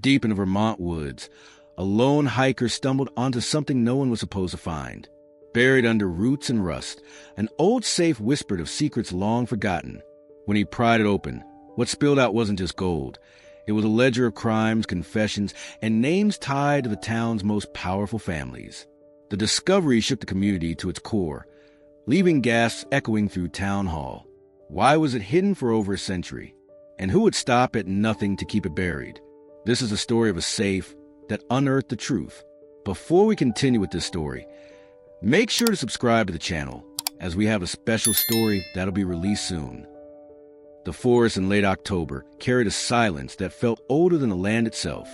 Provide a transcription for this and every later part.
Deep in the Vermont woods, a lone hiker stumbled onto something no one was supposed to find. Buried under roots and rust, an old safe whispered of secrets long forgotten. When he pried it open, what spilled out wasn't just gold. It was a ledger of crimes, confessions, and names tied to the town's most powerful families. The discovery shook the community to its core, leaving gasps echoing through town hall. Why was it hidden for over a century? And who would stop at nothing to keep it buried? This is the story of a safe that unearthed the truth. Before we continue with this story, make sure to subscribe to the channel, as we have a special story that'll be released soon. The forest in late October carried a silence that felt older than the land itself.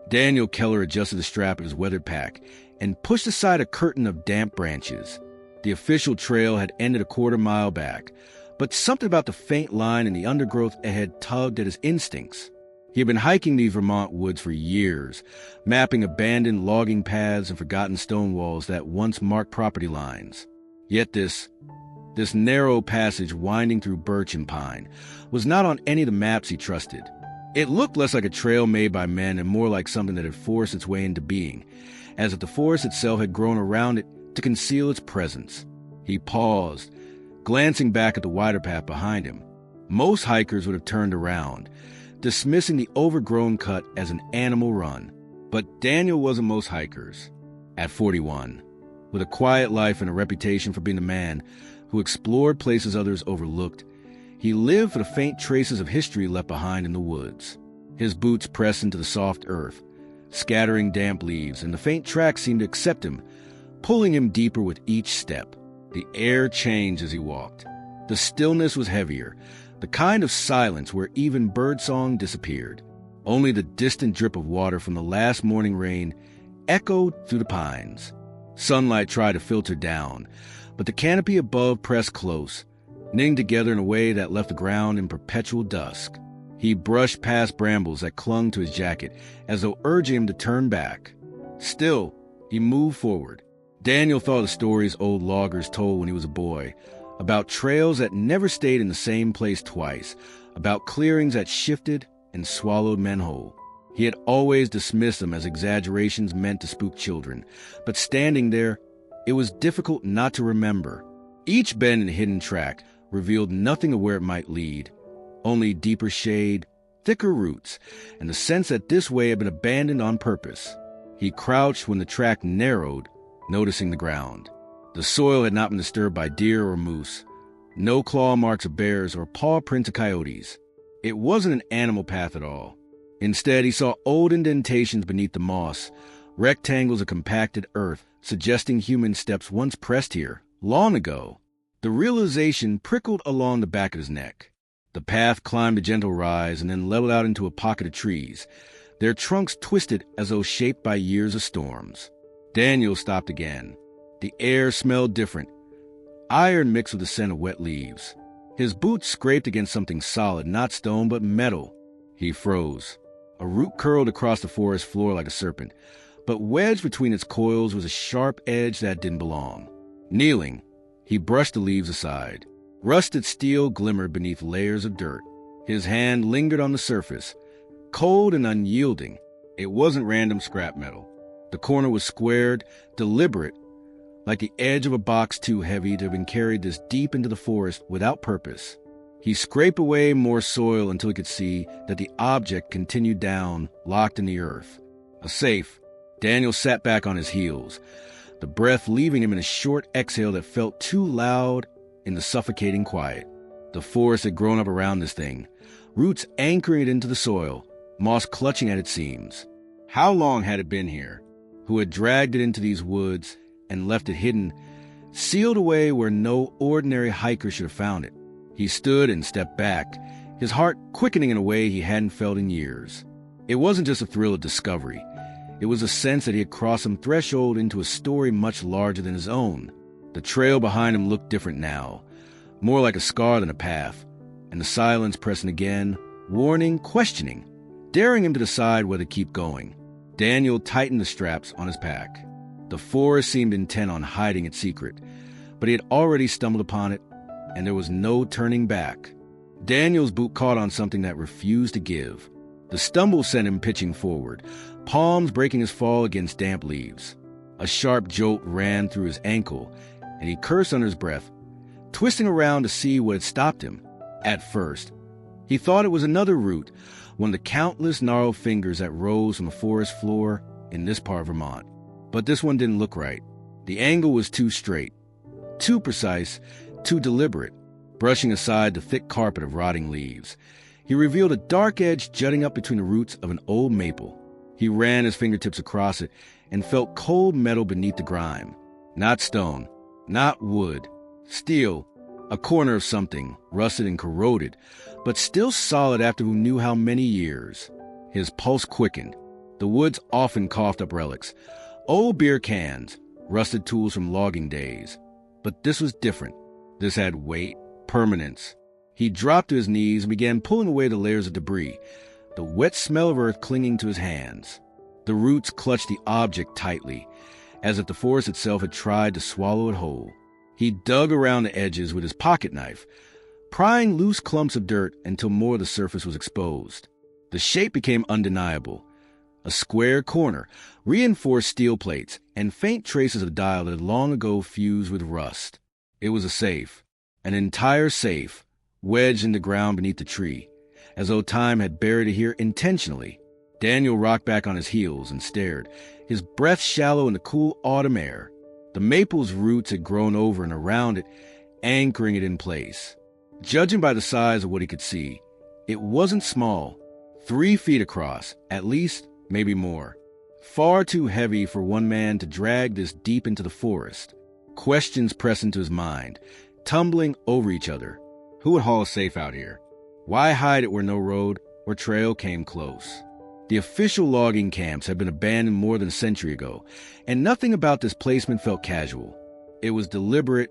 Daniel Keller adjusted the strap of his weathered pack and pushed aside a curtain of damp branches. The official trail had ended a quarter-mile back, but something about the faint line in the undergrowth ahead tugged at his instincts. He had been hiking these Vermont woods for years, mapping abandoned logging paths and forgotten stone walls that once marked property lines. Yet this narrow passage winding through birch and pine was not on any of the maps he trusted. It looked less like a trail made by men and more like something that had forced its way into being, as if the forest itself had grown around it to conceal its presence. He paused, glancing back at the wider path behind him. Most hikers would have turned around, dismissing the overgrown cut as an animal run. But Daniel wasn't most hikers. At 41, with a quiet life and a reputation for being the man who explored places others overlooked, he lived for the faint traces of history left behind in the woods. His boots pressed into the soft earth, scattering damp leaves, and the faint tracks seemed to accept him, pulling him deeper with each step. The air changed as he walked. The stillness was heavier, the kind of silence where even birdsong disappeared. Only the distant drip of water from the last morning rain echoed through the pines. Sunlight tried to filter down, but the canopy above pressed close, knitting together in a way that left the ground in perpetual dusk. He brushed past brambles that clung to his jacket, as though urging him to turn back. Still, he moved forward. Daniel thought of the stories old loggers told when he was a boy, about trails that never stayed in the same place twice, about clearings that shifted and swallowed men whole. He had always dismissed them as exaggerations meant to spook children, but standing there, it was difficult not to remember. Each bend and hidden track revealed nothing of where it might lead, only deeper shade, thicker roots, and the sense that this way had been abandoned on purpose. He crouched when the track narrowed, noticing the ground. The soil had not been disturbed by deer or moose, no claw marks of bears or paw prints of coyotes. It wasn't an animal path at all. Instead, he saw old indentations beneath the moss, rectangles of compacted earth, suggesting human steps once pressed here, long ago. The realization prickled along the back of his neck. The path climbed a gentle rise and then leveled out into a pocket of trees, their trunks twisted as though shaped by years of storms. Daniel stopped again. The air smelled different, iron mixed with the scent of wet leaves. His boots scraped against something solid, not stone but metal. He froze. A root curled across the forest floor like a serpent, but wedged between its coils was a sharp edge that didn't belong. Kneeling, he brushed the leaves aside. Rusted steel glimmered beneath layers of dirt. His hand lingered on the surface, cold and unyielding. It wasn't random scrap metal. The corner was squared, deliberate, like the edge of a box too heavy to have been carried this deep into the forest without purpose. He scraped away more soil until he could see that the object continued down, locked in the earth. A safe. Daniel sat back on his heels, the breath leaving him in a short exhale that felt too loud in the suffocating quiet. The forest had grown up around this thing, roots anchoring it into the soil, moss clutching at its seams. How long had it been here? Who had dragged it into these woods and left it hidden, sealed away where no ordinary hiker should have found it? He stood and stepped back, his heart quickening in a way he hadn't felt in years. It wasn't just a thrill of discovery. It was a sense that he had crossed some threshold into a story much larger than his own. The trail behind him looked different now, more like a scar than a path, and the silence pressing again, warning, questioning, daring him to decide whether to keep going. Daniel tightened the straps on his pack. The forest seemed intent on hiding its secret, but he had already stumbled upon it, and there was no turning back. Daniel's boot caught on something that refused to give. The stumble sent him pitching forward, palms breaking his fall against damp leaves. A sharp jolt ran through his ankle, and he cursed under his breath, twisting around to see what had stopped him. At first, he thought it was another root, one of the countless gnarled fingers that rose from the forest floor in this part of Vermont. But this one didn't look right. The angle was too straight, too precise, too deliberate. Brushing aside the thick carpet of rotting leaves, he revealed a dark edge jutting up between the roots of an old maple. He ran his fingertips across it and felt cold metal beneath the grime. Not stone, not wood, steel, a corner of something, rusted and corroded, but still solid after who knew how many years. His pulse quickened. The woods often coughed up relics, old beer cans, rusted tools from logging days. But this was different. This had weight, permanence. He dropped to his knees and began pulling away the layers of debris, the wet smell of earth clinging to his hands. The roots clutched the object tightly, as if the forest itself had tried to swallow it whole. He dug around the edges with his pocket knife, prying loose clumps of dirt until more of the surface was exposed. The shape became undeniable. A square corner, reinforced steel plates, and faint traces of dial that had long ago fused with rust. It was a safe, an entire safe, wedged in the ground beneath the tree, as though time had buried it here intentionally. Daniel rocked back on his heels and stared, his breath shallow in the cool autumn air. The maple's roots had grown over and around it, anchoring it in place. Judging by the size of what he could see, it wasn't small, 3 feet across, at least, maybe more. Far too heavy for one man to drag this deep into the forest. Questions pressed into his mind, tumbling over each other. Who would haul a safe out here? Why hide it where no road or trail came close? The official logging camps had been abandoned more than a century ago, and nothing about this placement felt casual. It was deliberate,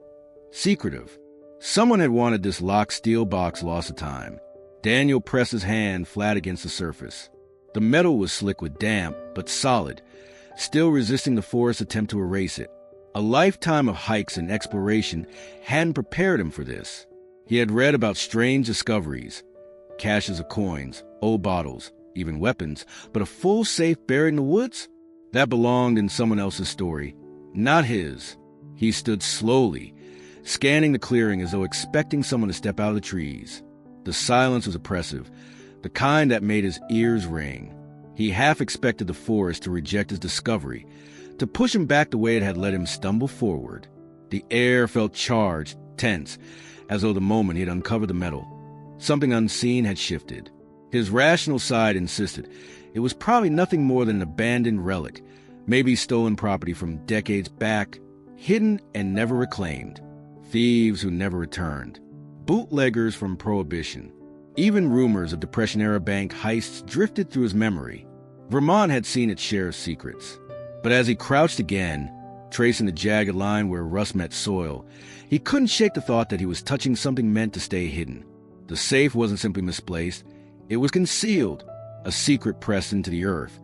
secretive. Someone had wanted this locked steel box lost to time. Daniel pressed his hand flat against the surface. The metal was slick with damp, but solid, still resisting the forest's attempt to erase it. A lifetime of hikes and exploration hadn't prepared him for this. He had read about strange discoveries, caches of coins, old bottles, even weapons, but a full safe buried in the woods? That belonged in someone else's story, not his. He stood slowly, scanning the clearing as though expecting someone to step out of the trees. The silence was oppressive, the kind that made his ears ring. He half expected the forest to reject his discovery, to push him back the way it had let him stumble forward. The air felt charged, tense, as though the moment he had uncovered the metal, something unseen had shifted. His rational side insisted it was probably nothing more than an abandoned relic, maybe stolen property from decades back, hidden and never reclaimed. Thieves who never returned. Bootleggers from Prohibition. Even rumors of Depression-era bank heists drifted through his memory. Vermont had seen its share of secrets. But as he crouched again, tracing the jagged line where rust met soil, he couldn't shake the thought that he was touching something meant to stay hidden. The safe wasn't simply misplaced. It was concealed, a secret pressed into the earth,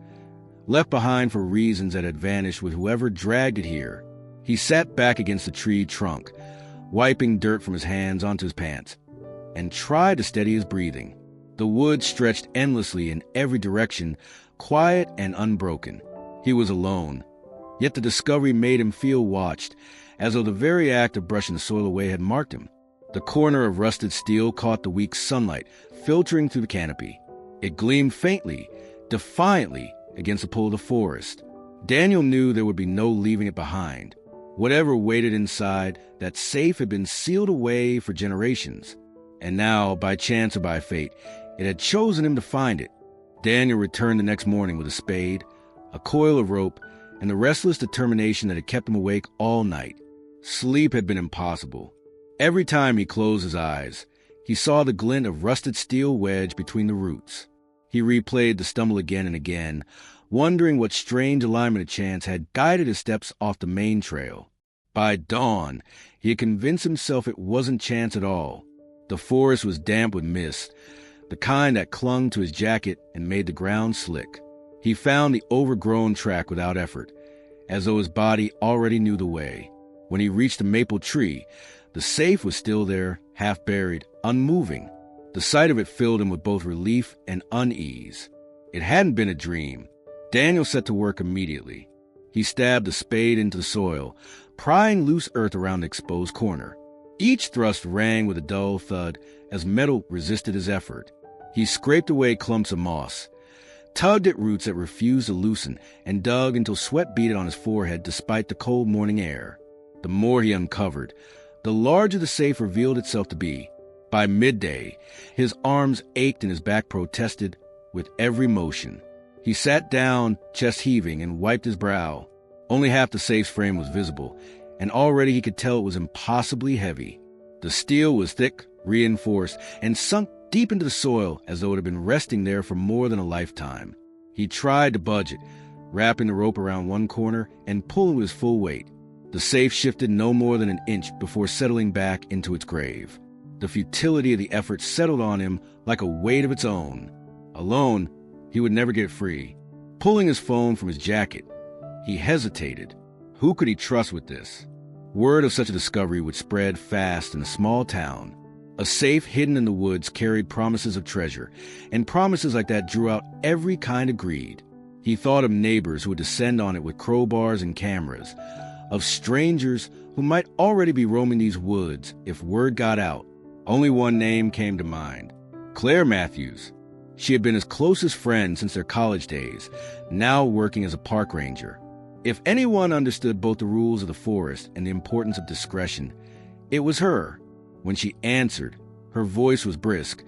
left behind for reasons that had vanished with whoever dragged it here. He sat back against the tree trunk, wiping dirt from his hands onto his pants, and tried to steady his breathing. The woods stretched endlessly in every direction, quiet and unbroken. He was alone, yet the discovery made him feel watched, as though the very act of brushing the soil away had marked him. The corner of rusted steel caught the weak sunlight filtering through the canopy. It gleamed faintly, defiantly, against the pull of the forest. Daniel knew there would be no leaving it behind. Whatever waited inside, that safe had been sealed away for generations. And now, by chance or by fate, it had chosen him to find it. Daniel returned the next morning with a spade, a coil of rope, and the restless determination that had kept him awake all night. Sleep had been impossible. Every time he closed his eyes, he saw the glint of rusted steel wedged between the roots. He replayed the stumble again and again, wondering what strange alignment of chance had guided his steps off the main trail. By dawn, he had convinced himself it wasn't chance at all. The forest was damp with mist, the kind that clung to his jacket and made the ground slick. He found the overgrown track without effort, as though his body already knew the way. When he reached the maple tree, the safe was still there, half buried, unmoving. The sight of it filled him with both relief and unease. It hadn't been a dream. Daniel set to work immediately. He stabbed a spade into the soil, prying loose earth around the exposed corner. Each thrust rang with a dull thud as metal resisted his effort. He scraped away clumps of moss, tugged at roots that refused to loosen, and dug until sweat beaded on his forehead despite the cold morning air. The more he uncovered, the larger the safe revealed itself to be. By midday, his arms ached and his back protested with every motion. He sat down, chest heaving, and wiped his brow. Only half the safe's frame was visible, and already he could tell it was impossibly heavy. The steel was thick, reinforced, and sunk deep into the soil as though it had been resting there for more than a lifetime. He tried to budge it, wrapping the rope around one corner and pulling with his full weight. The safe shifted no more than an inch before settling back into its grave. The futility of the effort settled on him like a weight of its own. Alone, he would never get free. Pulling his phone from his jacket, he hesitated. Who could he trust with this? Word of such a discovery would spread fast in a small town. A safe hidden in the woods carried promises of treasure, and promises like that drew out every kind of greed. He thought of neighbors who would descend on it with crowbars and cameras, of strangers who might already be roaming these woods if word got out. Only one name came to mind: Claire Matthews. She had been his closest friend since their college days, now working as a park ranger. If anyone understood both the rules of the forest and the importance of discretion, it was her. When she answered, her voice was brisk,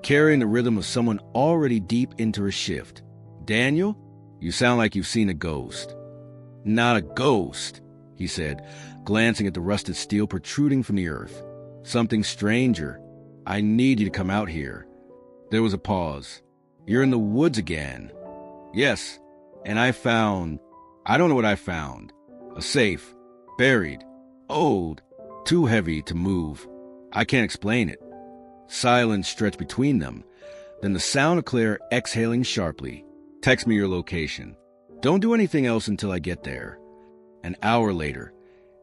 carrying the rhythm of someone already deep into her shift. "Daniel, you sound like you've seen a ghost." "Not a ghost," he said, glancing at the rusted steel protruding from the earth. "Something stranger. I need you to come out here." There was a pause. "You're in the woods again." "Yes, and I don't know what I found. A safe, buried, old, too heavy to move. I can't explain it." Silence stretched between them, then the sound of Claire exhaling sharply. "Text me your location. Don't do anything else until I get there." An hour later,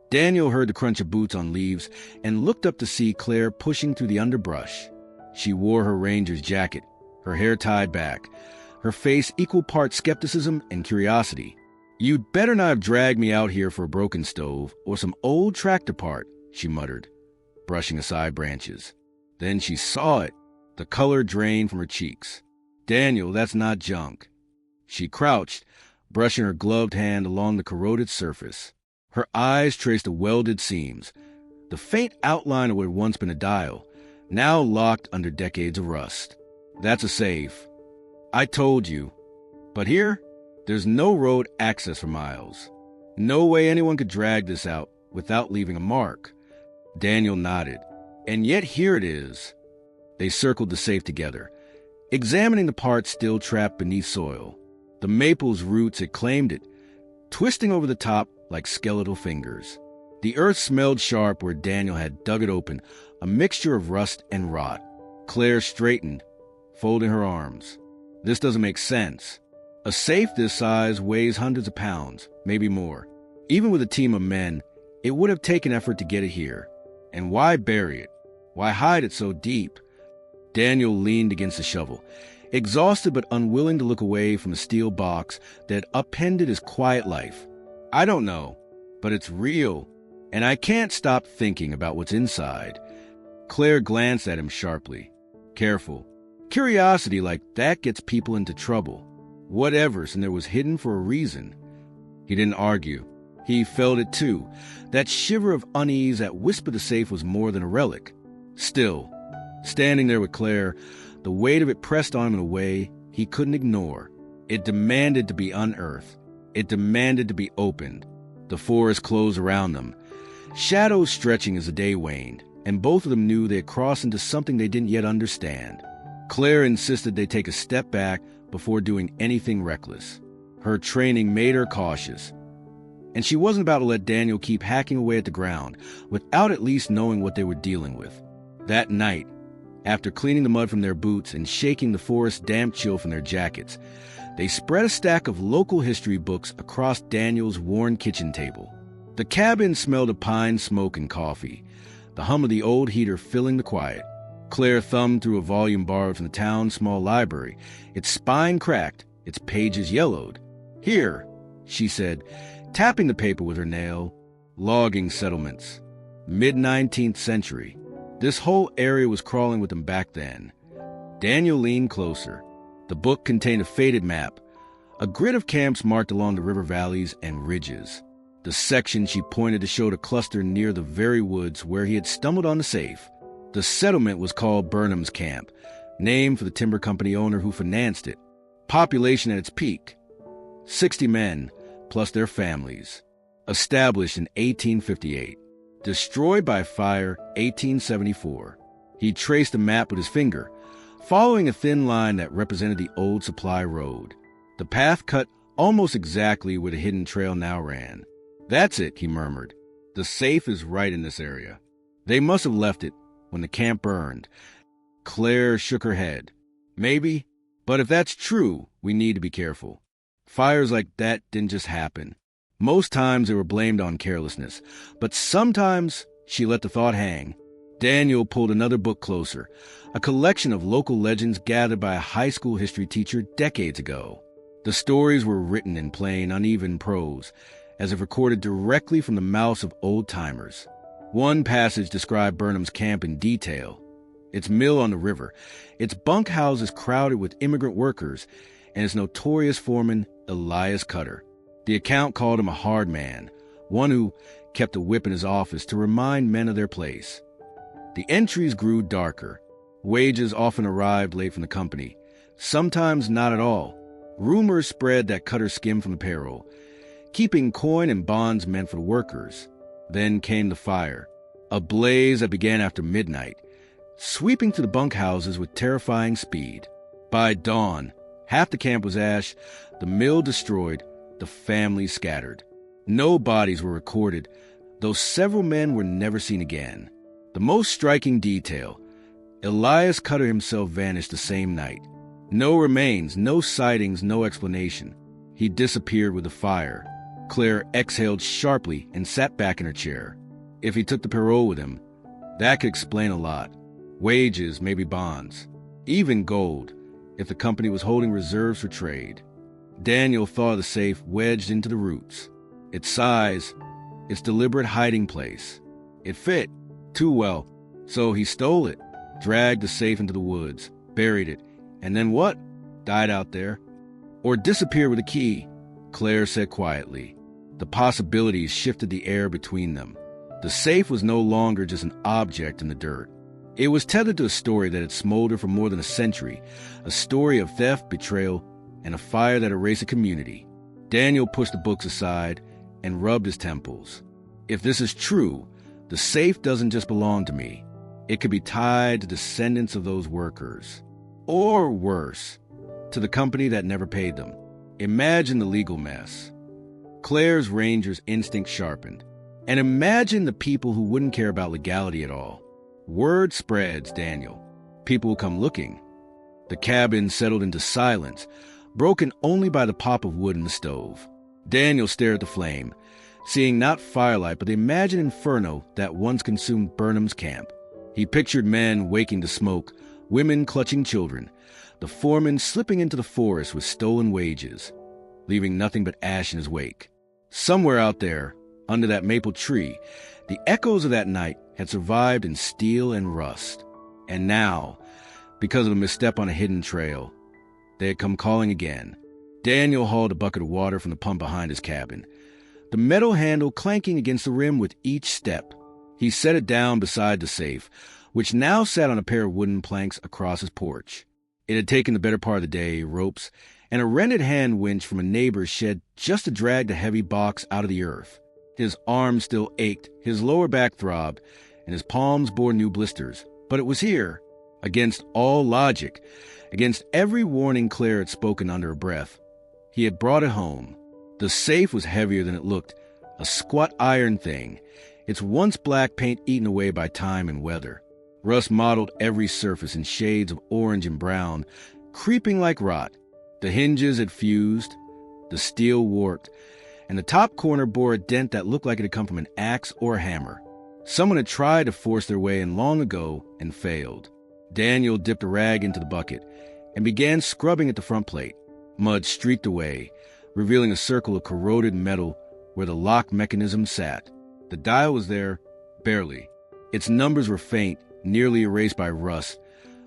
Daniel heard the crunch of boots on leaves and looked up to see Claire pushing through the underbrush. She wore her ranger's jacket, her hair tied back, her face equal parts skepticism and curiosity. "You'd better not have dragged me out here for a broken stove or some old tractor part," she muttered, brushing aside branches. Then she saw it. The color drained from her cheeks. "Daniel, that's not junk." She crouched, brushing her gloved hand along the corroded surface. Her eyes traced the welded seams, the faint outline of what had once been a dial, now locked under decades of rust. "That's a safe. I told you. But here, there's no road access for miles. No way anyone could drag this out without leaving a mark." Daniel nodded. "And yet here it is." They circled the safe together, examining the parts still trapped beneath soil. The maple's roots had claimed it, twisting over the top like skeletal fingers. The earth smelled sharp where Daniel had dug it open, a mixture of rust and rot. Claire straightened, folding her arms. "This doesn't make sense. A safe this size weighs hundreds of pounds, maybe more. Even with a team of men, it would have taken effort to get it here. And why bury it? Why hide it so deep?" Daniel leaned against the shovel, exhausted but unwilling to look away from the steel box that had upended his quiet life. "I don't know, but it's real, and I can't stop thinking about what's inside." Claire glanced at him sharply. "Careful. Curiosity like that gets people into trouble. Whatever's in there was hidden for a reason." He didn't argue. He felt it too, that shiver of unease that whispered the safe was more than a relic. Still, standing there with Claire, the weight of it pressed on him in a way he couldn't ignore. It demanded to be unearthed. It demanded to be opened. The forest closed around them, shadows stretching as the day waned, and both of them knew they had crossed into something they didn't yet understand. Claire insisted they take a step back before doing anything reckless. Her training made her cautious, and she wasn't about to let Daniel keep hacking away at the ground without at least knowing what they were dealing with. That night, after cleaning the mud from their boots and shaking the forest damp chill from their jackets, they spread a stack of local history books across Daniel's worn kitchen table. The cabin smelled of pine smoke and coffee, the hum of the old heater filling the quiet. Claire thumbed through a volume borrowed from the town's small library, its spine cracked, its pages yellowed. "Here," she said, tapping the paper with her nail. "Logging settlements. Mid-19th century. This whole area was crawling with them back then." Daniel leaned closer. The book contained a faded map, a grid of camps marked along the river valleys and ridges. The section she pointed to showed a cluster near the very woods where he had stumbled on the safe. The settlement was called Burnham's Camp, named for the timber company owner who financed it. Population at its peak, 60 men, plus their families. Established in 1858. Destroyed by fire, 1874. He traced the map with his finger, following a thin line that represented the old supply road. The path cut almost exactly where the hidden trail now ran. "That's it," he murmured. "The safe is right in this area. They must have left it when the camp burned." Claire shook her head. "Maybe, but if that's true, we need to be careful. Fires like that didn't just happen. Most times they were blamed on carelessness, but sometimes," she let the thought hang. Daniel pulled another book closer, a collection of local legends gathered by a high school history teacher decades ago. The stories were written in plain, uneven prose, as if recorded directly from the mouths of old-timers. One passage described Burnham's camp in detail. Its mill on the river, its bunkhouses crowded with immigrant workers, and its notorious foreman, Elias Cutter. The account called him a hard man, one who kept a whip in his office to remind men of their place. The entries grew darker. Wages often arrived late from the company, sometimes not at all. Rumors spread that Cutter skimmed from the payroll, keeping coin and bonds meant for the workers. Then came the fire, a blaze that began after midnight, sweeping through the bunkhouses with terrifying speed. By dawn, half the camp was ash, the mill destroyed, the families scattered. No bodies were recorded, though several men were never seen again. The most striking detail, Elias Cutter himself vanished the same night. No remains, no sightings, no explanation. He disappeared with the fire. Claire exhaled sharply and sat back in her chair. If he took the parole with him, that could explain a lot. Wages, maybe bonds, even gold, if the company was holding reserves for trade. Daniel thought of the safe wedged into the roots. Its size, its deliberate hiding place. It fit too well, so he stole it, dragged the safe into the woods, buried it, and then what? Died out there. Or disappeared with a key, Claire said quietly. The possibilities shifted the air between them. The safe was no longer just an object in the dirt. It was tethered to a story that had smoldered for more than a century, a story of theft, betrayal, and a fire that erased a community. Daniel pushed the books aside and rubbed his temples. If this is true, the safe doesn't just belong to me. It could be tied to descendants of those workers. Or worse, to the company that never paid them. Imagine the legal mess. Claire's ranger's instinct sharpened. And imagine the people who wouldn't care about legality at all. Word spreads, Daniel. People will come looking. The cabin settled into silence, broken only by the pop of wood in the stove. Daniel stared at the flame, seeing not firelight but the imagined inferno that once consumed Burnham's camp. He pictured men waking to smoke, women clutching children, the foreman slipping into the forest with stolen wages, leaving nothing but ash in his wake. Somewhere out there, under that maple tree, the echoes of that night had survived in steel and rust. And now, because of a misstep on a hidden trail, they had come calling again. Daniel hauled a bucket of water from the pump behind his cabin, the metal handle clanking against the rim with each step. He set it down beside the safe, which now sat on a pair of wooden planks across his porch. It had taken the better part of the day, ropes, and a rented hand winch from a neighbor's shed just to drag the heavy box out of the earth. His arms still ached, his lower back throbbed, and his palms bore new blisters. But it was here, against all logic, against every warning Claire had spoken under her breath. He had brought it home. The safe was heavier than it looked, a squat iron thing, its once black paint eaten away by time and weather. Rust mottled every surface in shades of orange and brown, creeping like rot. The hinges had fused, the steel warped, and the top corner bore a dent that looked like it had come from an axe or a hammer. Someone had tried to force their way in long ago and failed. Daniel dipped a rag into the bucket and began scrubbing at the front plate. Mud streaked away, revealing a circle of corroded metal where the lock mechanism sat. The dial was there, barely. Its numbers were faint, nearly erased by rust,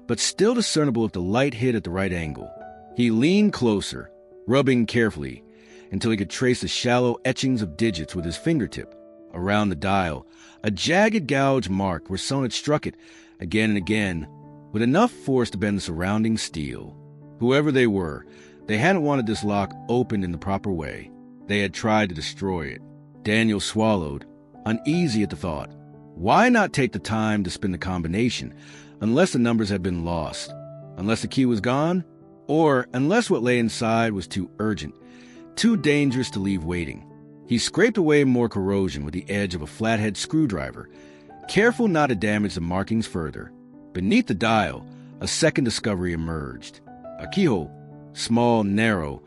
but still discernible if the light hit at the right angle. He leaned closer, rubbing carefully, until he could trace the shallow etchings of digits with his fingertip. Around the dial, a jagged gouge marked where someone had struck it again and again, with enough force to bend the surrounding steel. Whoever they were, they hadn't wanted this lock opened in the proper way. They had tried to destroy it. Daniel swallowed, uneasy at the thought. Why not take the time to spin the combination, unless the numbers had been lost, unless the key was gone, or unless what lay inside was too urgent, too dangerous to leave waiting? He scraped away more corrosion with the edge of a flathead screwdriver, careful not to damage the markings further. Beneath the dial, a second discovery emerged. A keyhole, small, narrow,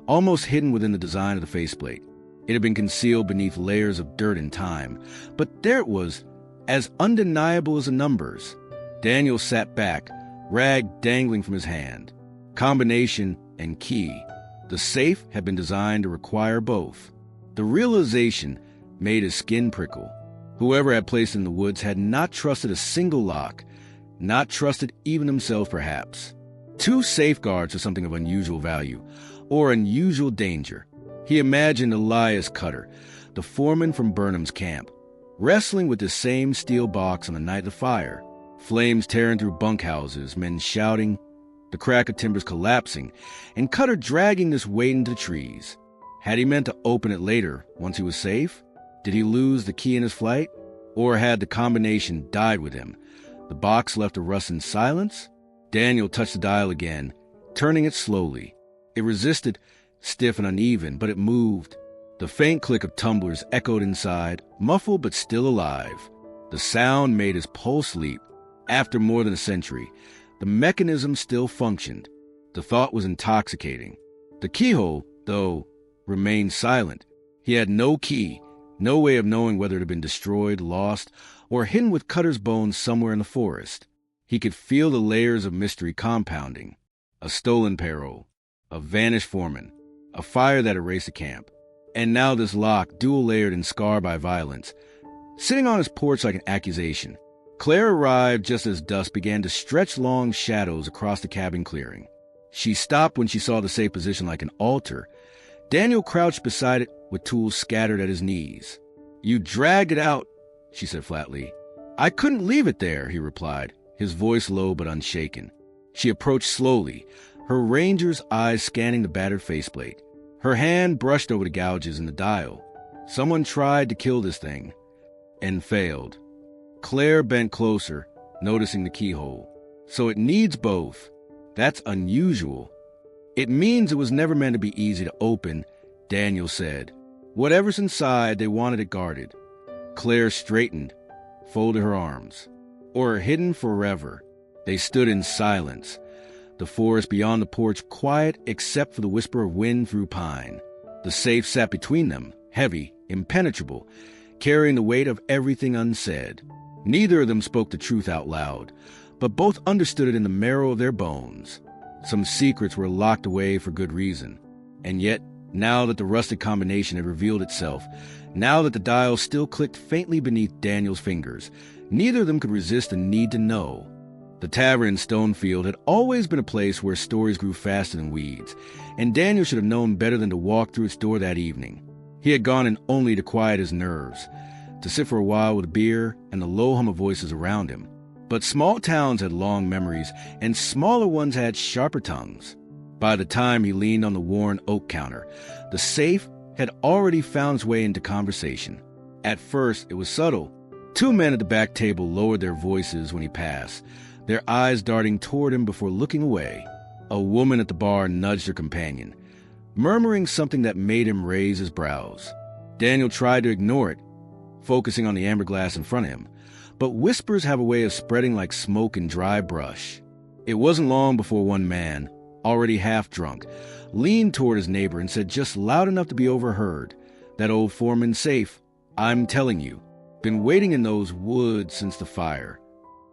almost hidden within the design of the faceplate. It had been concealed beneath layers of dirt and time, but there it was, as undeniable as the numbers. Daniel sat back, rag dangling from his hand. Combination and key. The safe had been designed to require both. The realization made his skin prickle. Whoever had placed it in the woods had not trusted a single lock, not trusted even himself perhaps. Two safeguards for something of unusual value, or unusual danger. He imagined Elias Cutter, the foreman from Burnham's camp, wrestling with the same steel box on the night of the fire. Flames tearing through bunkhouses, men shouting, the crack of timbers collapsing, and Cutter dragging this weight into the trees. Had he meant to open it later, once he was safe? Did he lose the key in his flight? Or had the combination died with him? The box left to rust in silence? Daniel touched the dial again, turning it slowly. It resisted, stiff and uneven, but it moved. The faint click of tumblers echoed inside, muffled but still alive. The sound made his pulse leap. After more than a century, the mechanism still functioned. The thought was intoxicating. The keyhole, though, remained silent. He had no key, no way of knowing whether it had been destroyed, lost, or hidden with Cutter's bones somewhere in the forest. He could feel the layers of mystery compounding. A stolen parole, a vanished foreman, a fire that erased a camp. And now this lock, dual-layered and scarred by violence, sitting on his porch like an accusation. Claire arrived just as dusk began to stretch long shadows across the cabin clearing. She stopped when she saw the safe position like an altar. Daniel crouched beside it with tools scattered at his knees. "You dragged it out," she said flatly. "I couldn't leave it there," he replied, his voice low but unshaken. She approached slowly, her ranger's eyes scanning the battered faceplate. Her hand brushed over the gouges in the dial. Someone tried to kill this thing, and failed. Claire bent closer, noticing the keyhole. So it needs both. That's unusual. It means it was never meant to be easy to open, Daniel said. Whatever's inside, they wanted it guarded. Claire straightened, folded her arms. Or hidden forever. They stood in silence. The forest beyond the porch quiet except for the whisper of wind through pine. The safe sat between them, heavy, impenetrable, carrying the weight of everything unsaid. Neither of them spoke the truth out loud, but both understood it in the marrow of their bones. Some secrets were locked away for good reason. And yet, now that the rusted combination had revealed itself, now that the dial still clicked faintly beneath Daniel's fingers, neither of them could resist the need to know. The tavern in Stonefield had always been a place where stories grew faster than weeds, and Daniel should have known better than to walk through its door that evening. He had gone in only to quiet his nerves, to sit for a while with a beer and the low hum of voices around him. But small towns had long memories, and smaller ones had sharper tongues. By the time he leaned on the worn oak counter, the safe had already found its way into conversation. At first, it was subtle. Two men at the back table lowered their voices when he passed, their eyes darting toward him before looking away. A woman at the bar nudged her companion, murmuring something that made him raise his brows. Daniel tried to ignore it, focusing on the amber glass in front of him, but whispers have a way of spreading like smoke in dry brush. It wasn't long before one man, already half drunk, leaned toward his neighbor and said just loud enough to be overheard, "That old foreman's safe, I'm telling you. Been waiting in those woods since the fire.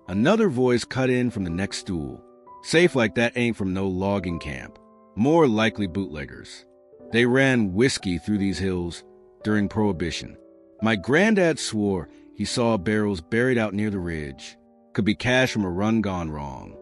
Another voice cut in from the next stool. Safe like that ain't from no logging camp. More likely bootleggers. They ran whiskey through these hills during Prohibition. My granddad swore he saw barrels buried out near the ridge. Could be cash from a run gone wrong.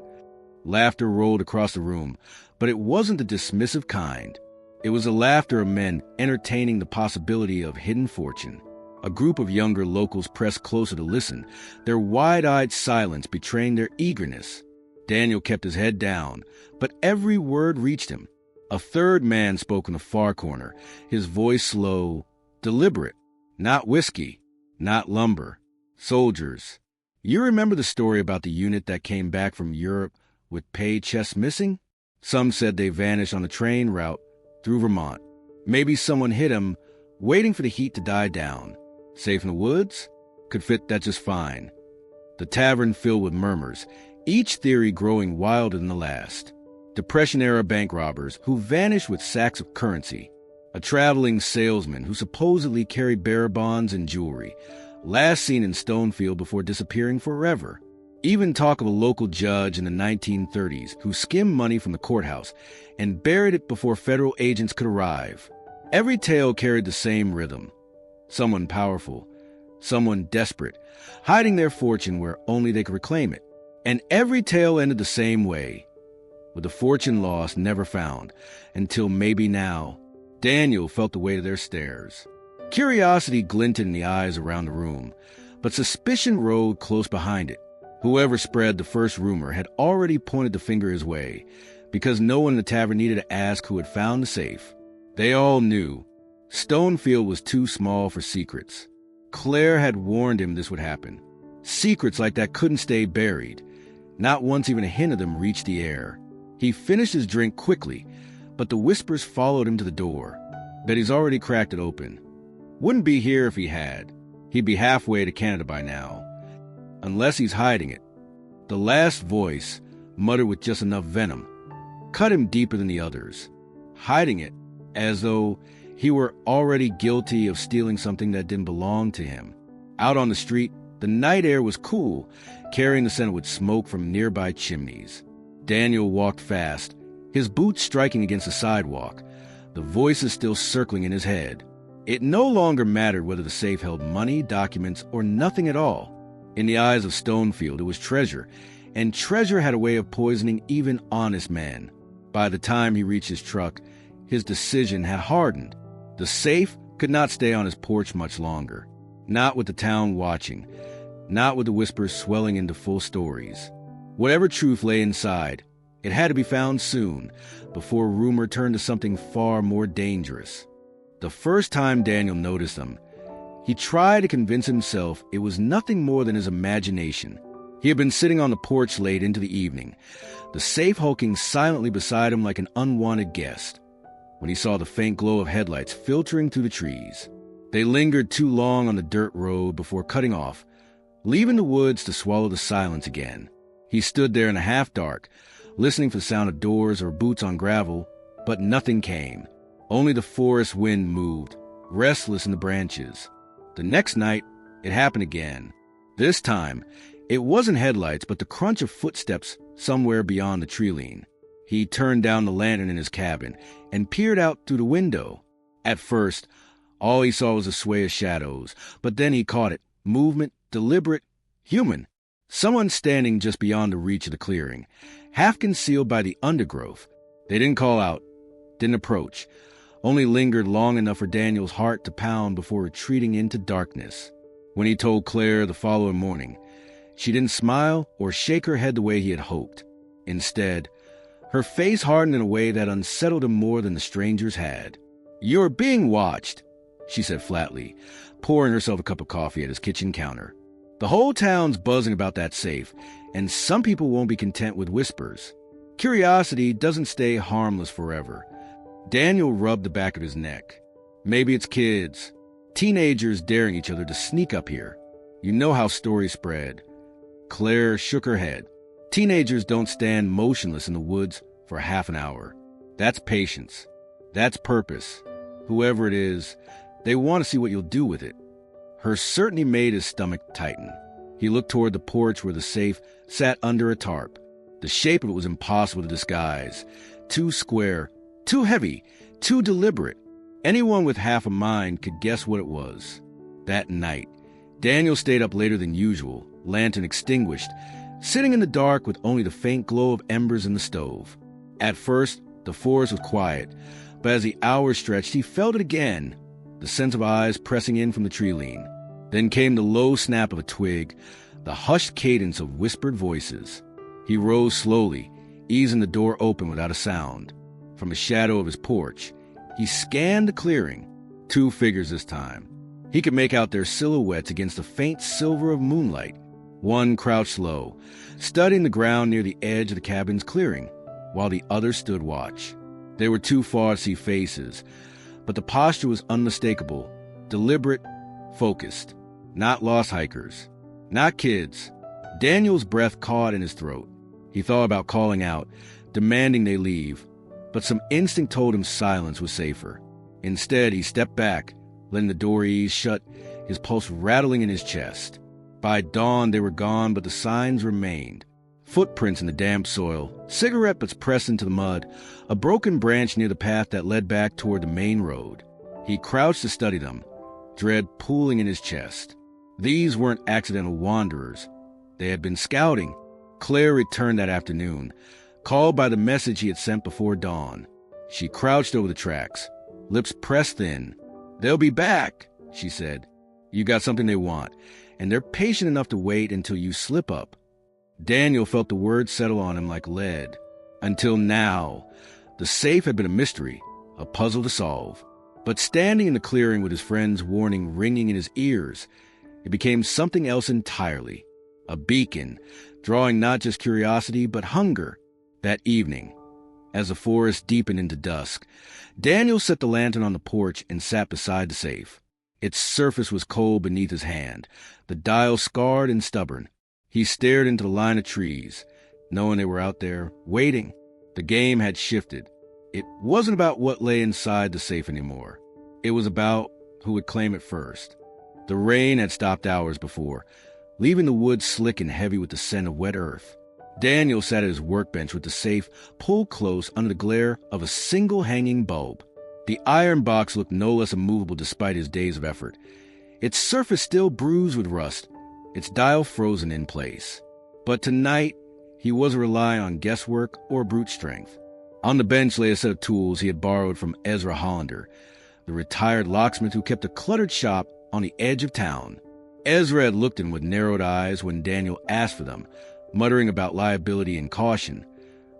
Laughter rolled across the room, but it wasn't the dismissive kind. It was the laughter of men entertaining the possibility of hidden fortune. A group of younger locals pressed closer to listen, their wide-eyed silence betraying their eagerness. Daniel kept his head down, but every word reached him. A third man spoke in the far corner, his voice slow, deliberate. Not whiskey, not lumber. Soldiers. You remember the story about the unit that came back from Europe with pay chests missing? Some said they vanished on the train route through Vermont. Maybe someone hit them, waiting for the heat to die down. Safe in the woods? Could fit that just fine. The tavern filled with murmurs, each theory growing wilder than the last. Depression-era bank robbers who vanished with sacks of currency. A traveling salesman who supposedly carried bearer bonds and jewelry, last seen in Stonefield before disappearing forever. Even talk of a local judge in the 1930s who skimmed money from the courthouse and buried it before federal agents could arrive. Every tale carried the same rhythm. Someone powerful, someone desperate, hiding their fortune where only they could reclaim it. And every tale ended the same way, with the fortune lost, never found, until maybe now. Daniel felt the weight of their stares. Curiosity glinted in the eyes around the room, but suspicion rode close behind it. Whoever spread the first rumor had already pointed the finger his way, because no one in the tavern needed to ask who had found the safe. They all knew. Stonefield was too small for secrets. Claire had warned him this would happen. Secrets like that couldn't stay buried. Not once even a hint of them reached the air. He finished his drink quickly, but the whispers followed him to the door. Bet he's already cracked it open. Wouldn't be here if he had. He'd be halfway to Canada by now. Unless he's hiding it. The last voice, muttered with just enough venom, cut him deeper than the others. Hiding it, as though he were already guilty of stealing something that didn't belong to him. Out on the street, the night air was cool, carrying the scent with smoke from nearby chimneys. Daniel walked fast, his boots striking against the sidewalk, the voices still circling in his head. It no longer mattered whether the safe held money, documents, or nothing at all. In the eyes of Stonefield, it was treasure, and treasure had a way of poisoning even honest men. By the time he reached his truck, his decision had hardened. The safe could not stay on his porch much longer. Not with the town watching. Not with the whispers swelling into full stories. Whatever truth lay inside, it had to be found soon, before rumor turned to something far more dangerous. The first time Daniel noticed them, he tried to convince himself it was nothing more than his imagination. He had been sitting on the porch late into the evening, the safe hulking silently beside him like an unwanted guest, when he saw the faint glow of headlights filtering through the trees. They lingered too long on the dirt road before cutting off, leaving the woods to swallow the silence again. He stood there in the half-dark, listening for the sound of doors or boots on gravel, but nothing came. Only the forest wind moved, restless in the branches. The next night, it happened again. This time, it wasn't headlights, but the crunch of footsteps somewhere beyond the tree-line. He turned down the lantern in his cabin and peered out through the window. At first, all he saw was a sway of shadows, but then he caught it. Movement, deliberate, human. Someone standing just beyond the reach of the clearing, half concealed by the undergrowth. They didn't call out, didn't approach, only lingered long enough for Daniel's heart to pound before retreating into darkness. When he told Claire the following morning, she didn't smile or shake her head the way he had hoped. Instead, her face hardened in a way that unsettled him more than the strangers had. "You're being watched," she said flatly, pouring herself a cup of coffee at his kitchen counter. "The whole town's buzzing about that safe, and some people won't be content with whispers. Curiosity doesn't stay harmless forever." Daniel rubbed the back of his neck. "Maybe it's kids. Teenagers daring each other to sneak up here. You know how stories spread." Claire shook her head. "Teenagers don't stand motionless in the woods for half an hour. That's patience. That's purpose. Whoever it is, they want to see what you'll do with it." Her certainty made his stomach tighten. He looked toward the porch where the safe sat under a tarp. The shape of it was impossible to disguise. Too square, too heavy, too deliberate. Anyone with half a mind could guess what it was. That night, Daniel stayed up later than usual, lantern extinguished, sitting in the dark with only the faint glow of embers in the stove. At first, the forest was quiet, but as the hours stretched, he felt it again, the sense of eyes pressing in from the tree lean. Then came the low snap of a twig, the hushed cadence of whispered voices. He rose slowly, easing the door open without a sound. From the shadow of his porch, he scanned the clearing. 2 figures this time. He could make out their silhouettes against the faint silver of moonlight. One crouched low, studying the ground near the edge of the cabin's clearing, while the other stood watch. They were too far to see faces, but the posture was unmistakable, deliberate, focused. Not lost hikers. Not kids. Daniel's breath caught in his throat. He thought about calling out, demanding they leave, but some instinct told him silence was safer. Instead, he stepped back, letting the door ease shut, his pulse rattling in his chest. By dawn, they were gone, but the signs remained. Footprints in the damp soil, cigarette butts pressed into the mud, a broken branch near the path that led back toward the main road. He crouched to study them, dread pooling in his chest. These weren't accidental wanderers. They had been scouting. Claire returned that afternoon, called by the message he had sent before dawn. She crouched over the tracks, lips pressed thin. "They'll be back," she said. "You got something they want, and they're patient enough to wait until you slip up." Daniel felt the words settle on him like lead. Until now, the safe had been a mystery, a puzzle to solve. But standing in the clearing with his friend's warning ringing in his ears, it became something else entirely. A beacon, drawing not just curiosity, but hunger. That evening, as the forest deepened into dusk, Daniel set the lantern on the porch and sat beside the safe. Its surface was cold beneath his hand, the dial scarred and stubborn. He stared into the line of trees, knowing they were out there, waiting. The game had shifted. It wasn't about what lay inside the safe anymore. It was about who would claim it first. The rain had stopped hours before, leaving the woods slick and heavy with the scent of wet earth. Daniel sat at his workbench with the safe pulled close under the glare of a single hanging bulb. The iron box looked no less immovable despite his days of effort. Its surface still bruised with rust, its dial frozen in place. But tonight, he wasn't relying on guesswork or brute strength. On the bench lay a set of tools he had borrowed from Ezra Hollander, the retired locksmith who kept a cluttered shop on the edge of town. Ezra had looked in with narrowed eyes when Daniel asked for them, muttering about liability and caution.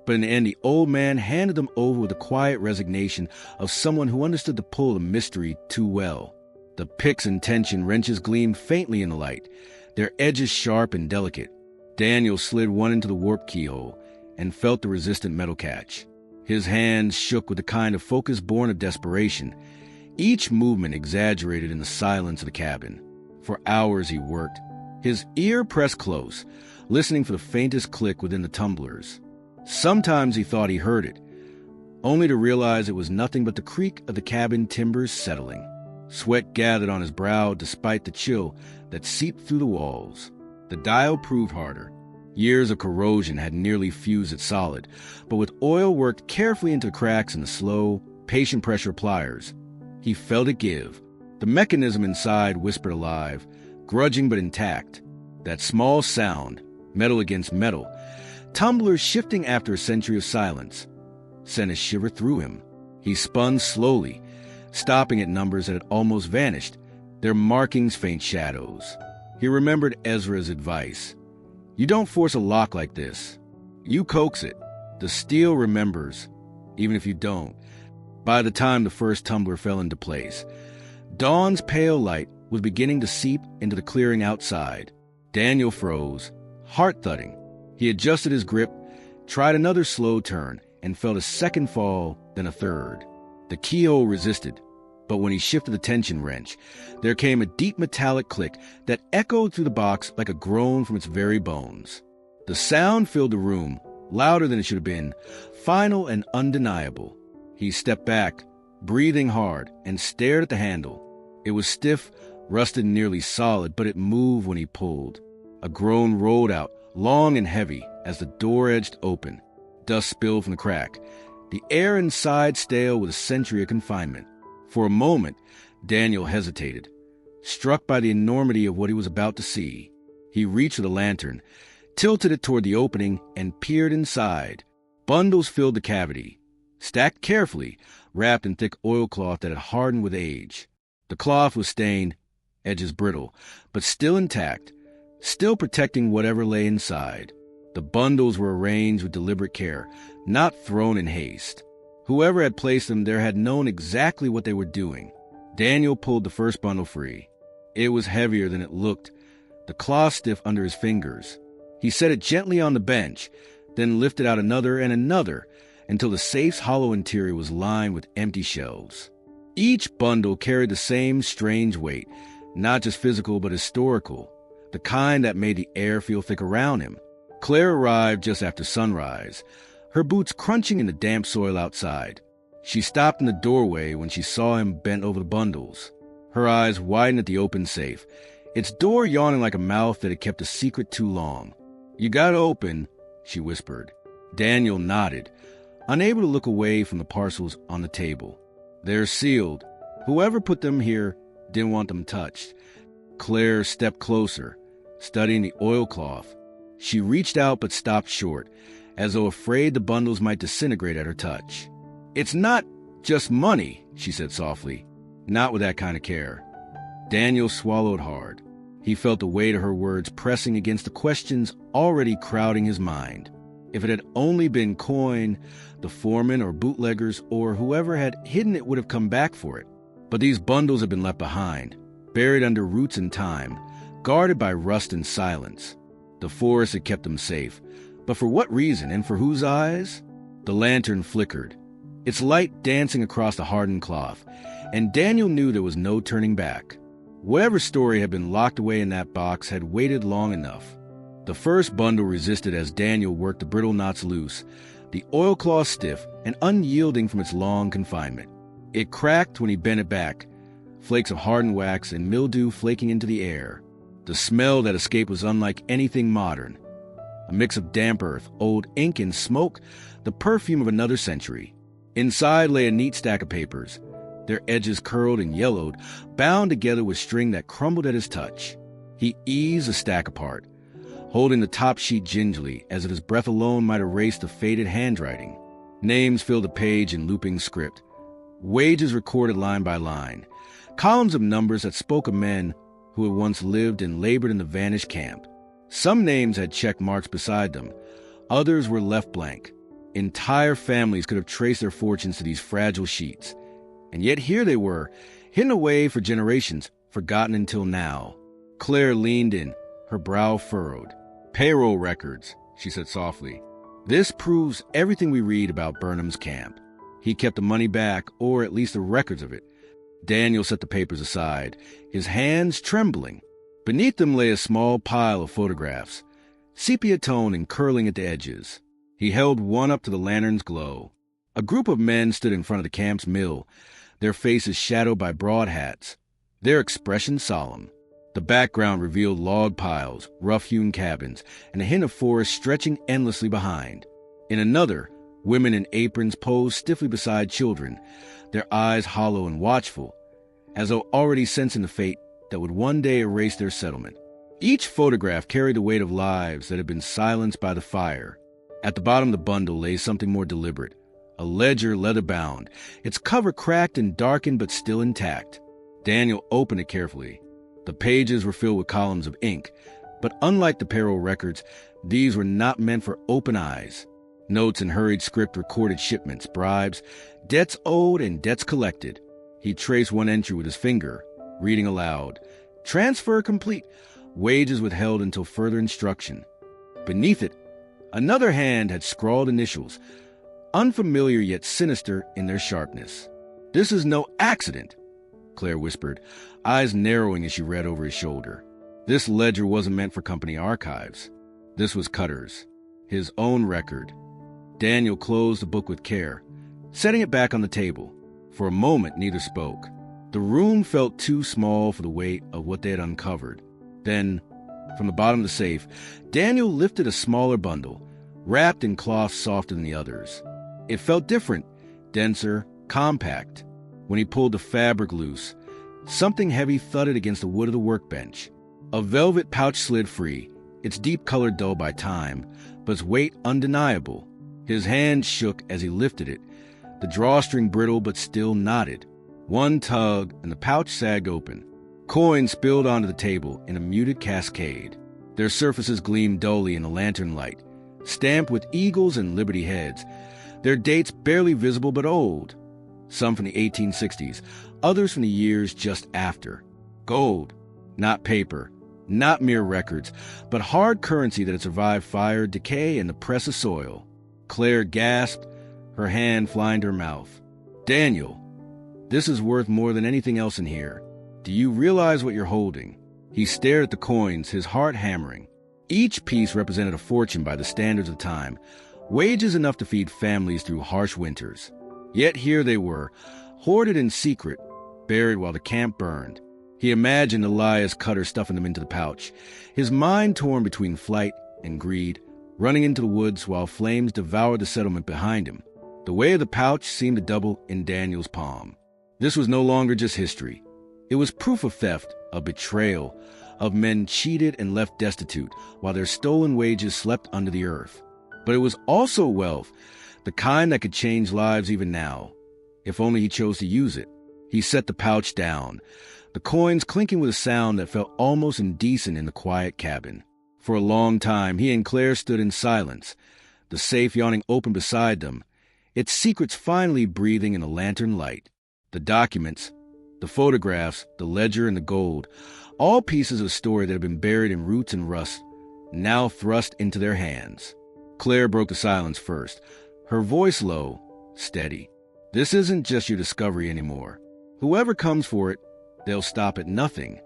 But in the end, the old man handed them over with the quiet resignation of someone who understood the pull of mystery too well. The picks and tension wrenches gleamed faintly in the light, their edges sharp and delicate. Daniel slid one into the warped keyhole and felt the resistant metal catch. His hands shook with the kind of focus born of desperation, each movement exaggerated in the silence of the cabin. For hours he worked, his ear pressed close, listening for the faintest click within the tumblers. Sometimes he thought he heard it, only to realize it was nothing but the creak of the cabin timbers settling. Sweat gathered on his brow despite the chill that seeped through the walls. The dial proved harder. Years of corrosion had nearly fused it solid, but with oil worked carefully into the cracks and the slow, patient pressure of pliers, he felt it give. The mechanism inside whispered alive, grudging but intact. That small sound, metal against metal, tumblers shifting after a century of silence, sent a shiver through him. He spun slowly, stopping at numbers that had almost vanished, their markings faint shadows. He remembered Ezra's advice. You don't force a lock like this. You coax it. The steel remembers, even if you don't. By the time the first tumbler fell into place, dawn's pale light was beginning to seep into the clearing outside. Daniel froze, heart thudding. He adjusted his grip, tried another slow turn, and felt a second fall, then a third. The keyhole resisted, but when he shifted the tension wrench, there came a deep metallic click that echoed through the box like a groan from its very bones. The sound filled the room, louder than it should have been, final and undeniable. He stepped back, breathing hard, and stared at the handle. It was stiff, rusted and nearly solid, but it moved when he pulled. A groan rolled out, long and heavy, as the door edged open. Dust spilled from the crack, the air inside stale with a century of confinement. For a moment, Daniel hesitated, struck by the enormity of what he was about to see. He reached for the lantern, tilted it toward the opening, and peered inside. Bundles filled the cavity, stacked carefully, wrapped in thick oilcloth that had hardened with age. The cloth was stained, edges brittle, but still intact, still protecting whatever lay inside. The bundles were arranged with deliberate care, not thrown in haste. Whoever had placed them there had known exactly what they were doing. Daniel pulled the first bundle free. It was heavier than it looked, the cloth stiff under his fingers. He set it gently on the bench, then lifted out another and another, until the safe's hollow interior was lined with empty shelves. Each bundle carried the same strange weight, not just physical but historical, the kind that made the air feel thick around him. Claire arrived just after sunrise, her boots crunching in the damp soil outside. She stopped in the doorway when she saw him bent over the bundles. Her eyes widened at the open safe, its door yawning like a mouth that had kept a secret too long. "You got it open," she whispered. Daniel nodded, unable to look away from the parcels on the table. "They're sealed. Whoever put them here didn't want them touched." Claire stepped closer, studying the oilcloth. She reached out but stopped short, as though afraid the bundles might disintegrate at her touch. "It's not just money," she said softly. "Not with that kind of care." Daniel swallowed hard. He felt the weight of her words pressing against the questions already crowding his mind. If it had only been coin, the foreman or bootleggers or whoever had hidden it would have come back for it. But these bundles had been left behind, buried under roots and time, guarded by rust and silence. The forest had kept them safe. But for what reason and for whose eyes? The lantern flickered, its light dancing across the hardened cloth, and Daniel knew there was no turning back. Whatever story had been locked away in that box had waited long enough. The first bundle resisted as Daniel worked the brittle knots loose, the oilcloth stiff and unyielding from its long confinement. It cracked when he bent it back, flakes of hardened wax and mildew flaking into the air. The smell that escaped was unlike anything modern. A mix of damp earth, old ink and smoke, the perfume of another century. Inside lay a neat stack of papers, their edges curled and yellowed, bound together with string that crumbled at his touch. He eased the stack apart, holding the top sheet gingerly, as if his breath alone might erase the faded handwriting. Names filled the page in looping script, wages recorded line by line, columns of numbers that spoke of men who had once lived and labored in the vanished camp. Some names had check marks beside them, others were left blank. Entire families could have traced their fortunes to these fragile sheets. And yet here they were, hidden away for generations, forgotten until now. Claire leaned in, her brow furrowed. "Payroll records," she said softly. "This proves everything we read about Burnham's camp. He kept the money back, or at least the records of it." Daniel set the papers aside, his hands trembling. Beneath them lay a small pile of photographs, sepia-toned and curling at the edges. He held one up to the lantern's glow. A group of men stood in front of the camp's mill, their faces shadowed by broad hats, their expression solemn. The background revealed log piles, rough-hewn cabins, and a hint of forest stretching endlessly behind. In another, women in aprons posed stiffly beside children, their eyes hollow and watchful, as though already sensing the fate that would one day erase their settlement. Each photograph carried the weight of lives that had been silenced by the fire. At the bottom of the bundle lay something more deliberate, a ledger leather-bound, its cover cracked and darkened but still intact. Daniel opened it carefully. The pages were filled with columns of ink, but unlike the payroll records, these were not meant for open eyes. Notes in hurried script recorded shipments, bribes, debts owed and debts collected. He traced one entry with his finger, reading aloud, "Transfer complete. Wages withheld until further instruction." Beneath it, another hand had scrawled initials, unfamiliar yet sinister in their sharpness. "This is no accident," Claire whispered, eyes narrowing as she read over his shoulder. This ledger wasn't meant for company archives. This was Cutter's, his own record. Daniel closed the book with care, setting it back on the table. For a moment, neither spoke. The room felt too small for the weight of what they had uncovered. Then, From the bottom of the safe, Daniel lifted a smaller bundle, wrapped in cloth softer than the others. It felt different, denser, compact. When he pulled the fabric loose, something heavy thudded against the wood of the workbench. A velvet pouch slid free, its deep color dulled by time, but its weight undeniable. His hand shook as he lifted it, the drawstring brittle but still knotted. One tug, and the pouch sagged open. Coins spilled onto the table in a muted cascade. Their surfaces gleamed dully in the lantern light, stamped with eagles and liberty heads, their dates barely visible but old. Some from the 1860s, others from the years just after. Gold, not paper, not mere records, but hard currency that had survived fire, decay, and the press of soil. Claire gasped, her hand flying to her mouth. "Daniel, this is worth more than anything else in here. Do you realize what you're holding?" He stared at the coins, his heart hammering. Each piece represented a fortune by the standards of the time, wages enough to feed families through harsh winters. Yet here they were, hoarded in secret, buried while the camp burned. He imagined Elias Cutter stuffing them into the pouch, his mind torn between flight and greed, running into the woods while flames devoured the settlement behind him. The weight of the pouch seemed to double in Daniel's palm. This was no longer just history. It was proof of theft, of betrayal, of men cheated and left destitute while their stolen wages slept under the earth. But it was also wealth, the kind that could change lives even now, if only he chose to use it. He set the pouch down, the coins clinking with a sound that felt almost indecent in the quiet cabin. For a long time, he and Claire stood in silence, the safe yawning open beside them, its secrets finally breathing in the lantern light. The documents, the photographs, the ledger, and the gold, all pieces of a story that had been buried in roots and rust, now thrust into their hands. Claire broke the silence first, her voice low, steady. "This isn't just your discovery anymore. Whoever comes for it, they'll stop at nothing."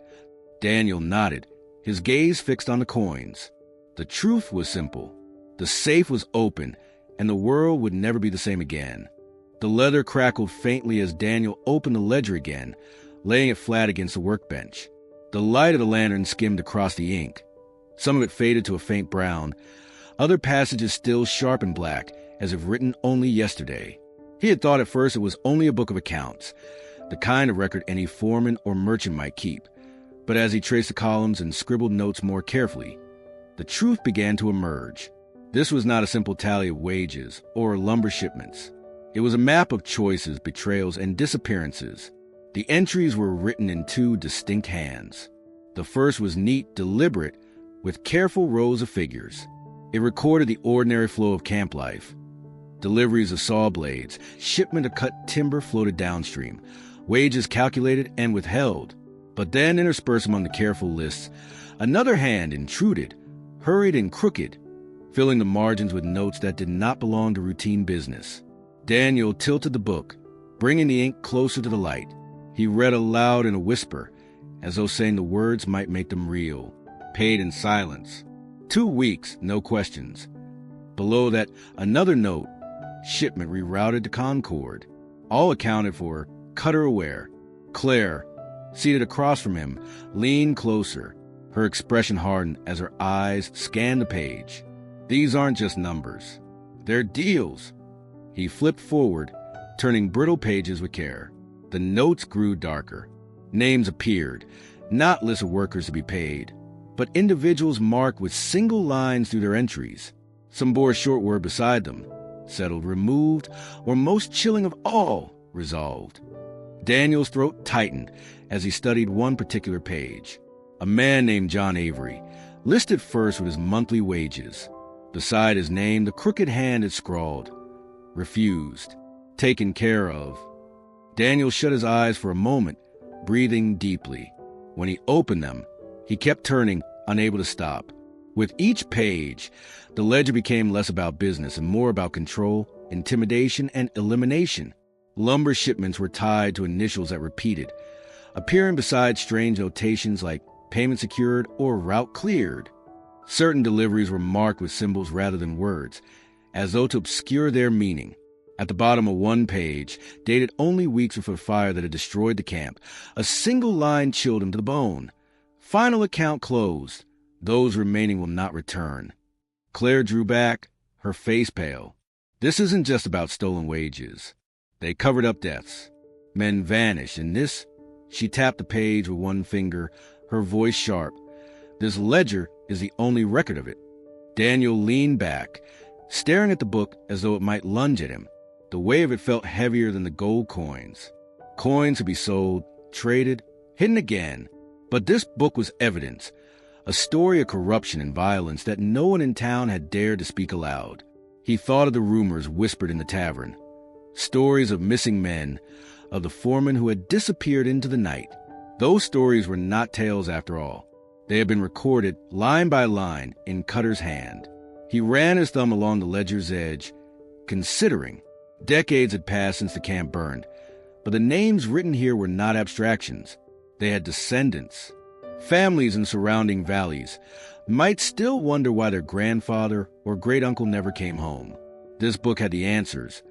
Daniel nodded, his gaze fixed on the coins. The truth was simple. The safe was open, and the world would never be the same again. The leather crackled faintly as Daniel opened the ledger again, laying it flat against the workbench. The light of the lantern skimmed across the ink. Some of it faded to a faint brown, other passages still sharp and black, as if written only yesterday. He had thought at first it was only a book of accounts, the kind of record any foreman or merchant might keep. But as he traced the columns and scribbled notes more carefully, the truth began to emerge. This was not a simple tally of wages or lumber shipments. It was a map of choices, betrayals, and disappearances. The entries were written in two distinct hands. The first was neat, deliberate, with careful rows of figures. It recorded the ordinary flow of camp life. Deliveries of saw blades, shipment of cut timber floated downstream, wages calculated and withheld. But then, interspersed among the careful lists, another hand intruded, hurried and crooked, filling the margins with notes that did not belong to routine business. Daniel tilted the book, bringing the ink closer to the light. He read aloud in a whisper, as though saying the words might make them real. Paid in silence. 2 weeks, no questions. Below that, another note. Shipment rerouted to Concord. All accounted for, Cutter aware. Claire, seated across from him, leaned closer. Her expression hardened as her eyes scanned the page. These aren't just numbers. They're deals. He flipped forward, turning brittle pages with care. The notes grew darker. Names appeared, not lists of workers to be paid, but individuals marked with single lines through their entries. Some bore a short word beside them, settled, removed, or most chilling of all, resolved. Daniel's throat tightened as he studied one particular page. A man named John Avery, listed first with his monthly wages. Beside his name, the crooked hand had scrawled, refused, taken care of. Daniel shut his eyes for a moment, breathing deeply. When he opened them, he kept turning, unable to stop. With each page, the ledger became less about business and more about control, intimidation, and elimination. Lumber shipments were tied to initials that repeated, appearing beside strange notations like payment secured or route cleared. Certain deliveries were marked with symbols rather than words, as though to obscure their meaning. At the bottom of one page, dated only weeks before the fire that had destroyed the camp, a single line chilled him to the bone. Final account closed. Those remaining will not return. Claire drew back, her face pale. This isn't just about stolen wages. They covered up deaths. Men vanished, and this... She tapped the page with one finger, her voice sharp. This ledger is the only record of it. Daniel leaned back, staring at the book as though it might lunge at him. The weight of it felt heavier than the gold coins. Coins to be sold, traded, hidden again. But this book was evidence, a story of corruption and violence that no one in town had dared to speak aloud. He thought of the rumors whispered in the tavern, stories of missing men, of the foreman who had disappeared into the night. Those stories were not tales after all. They had been recorded, line by line, in Cutter's hand. He ran his thumb along the ledger's edge, considering. Decades had passed since the camp burned, but the names written here were not abstractions. They had descendants. Families in surrounding valleys might still wonder why their grandfather or great-uncle never came home. This book had the answers,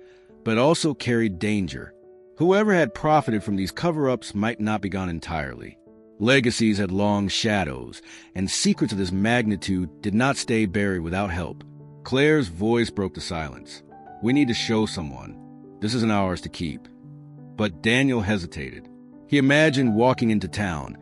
but also carried danger. Whoever had profited from these cover-ups might not be gone entirely. Legacies had long shadows, and secrets of this magnitude did not stay buried without help. Claire's voice broke the silence. We need to show someone. This isn't ours to keep. But Daniel hesitated. He imagined walking into town,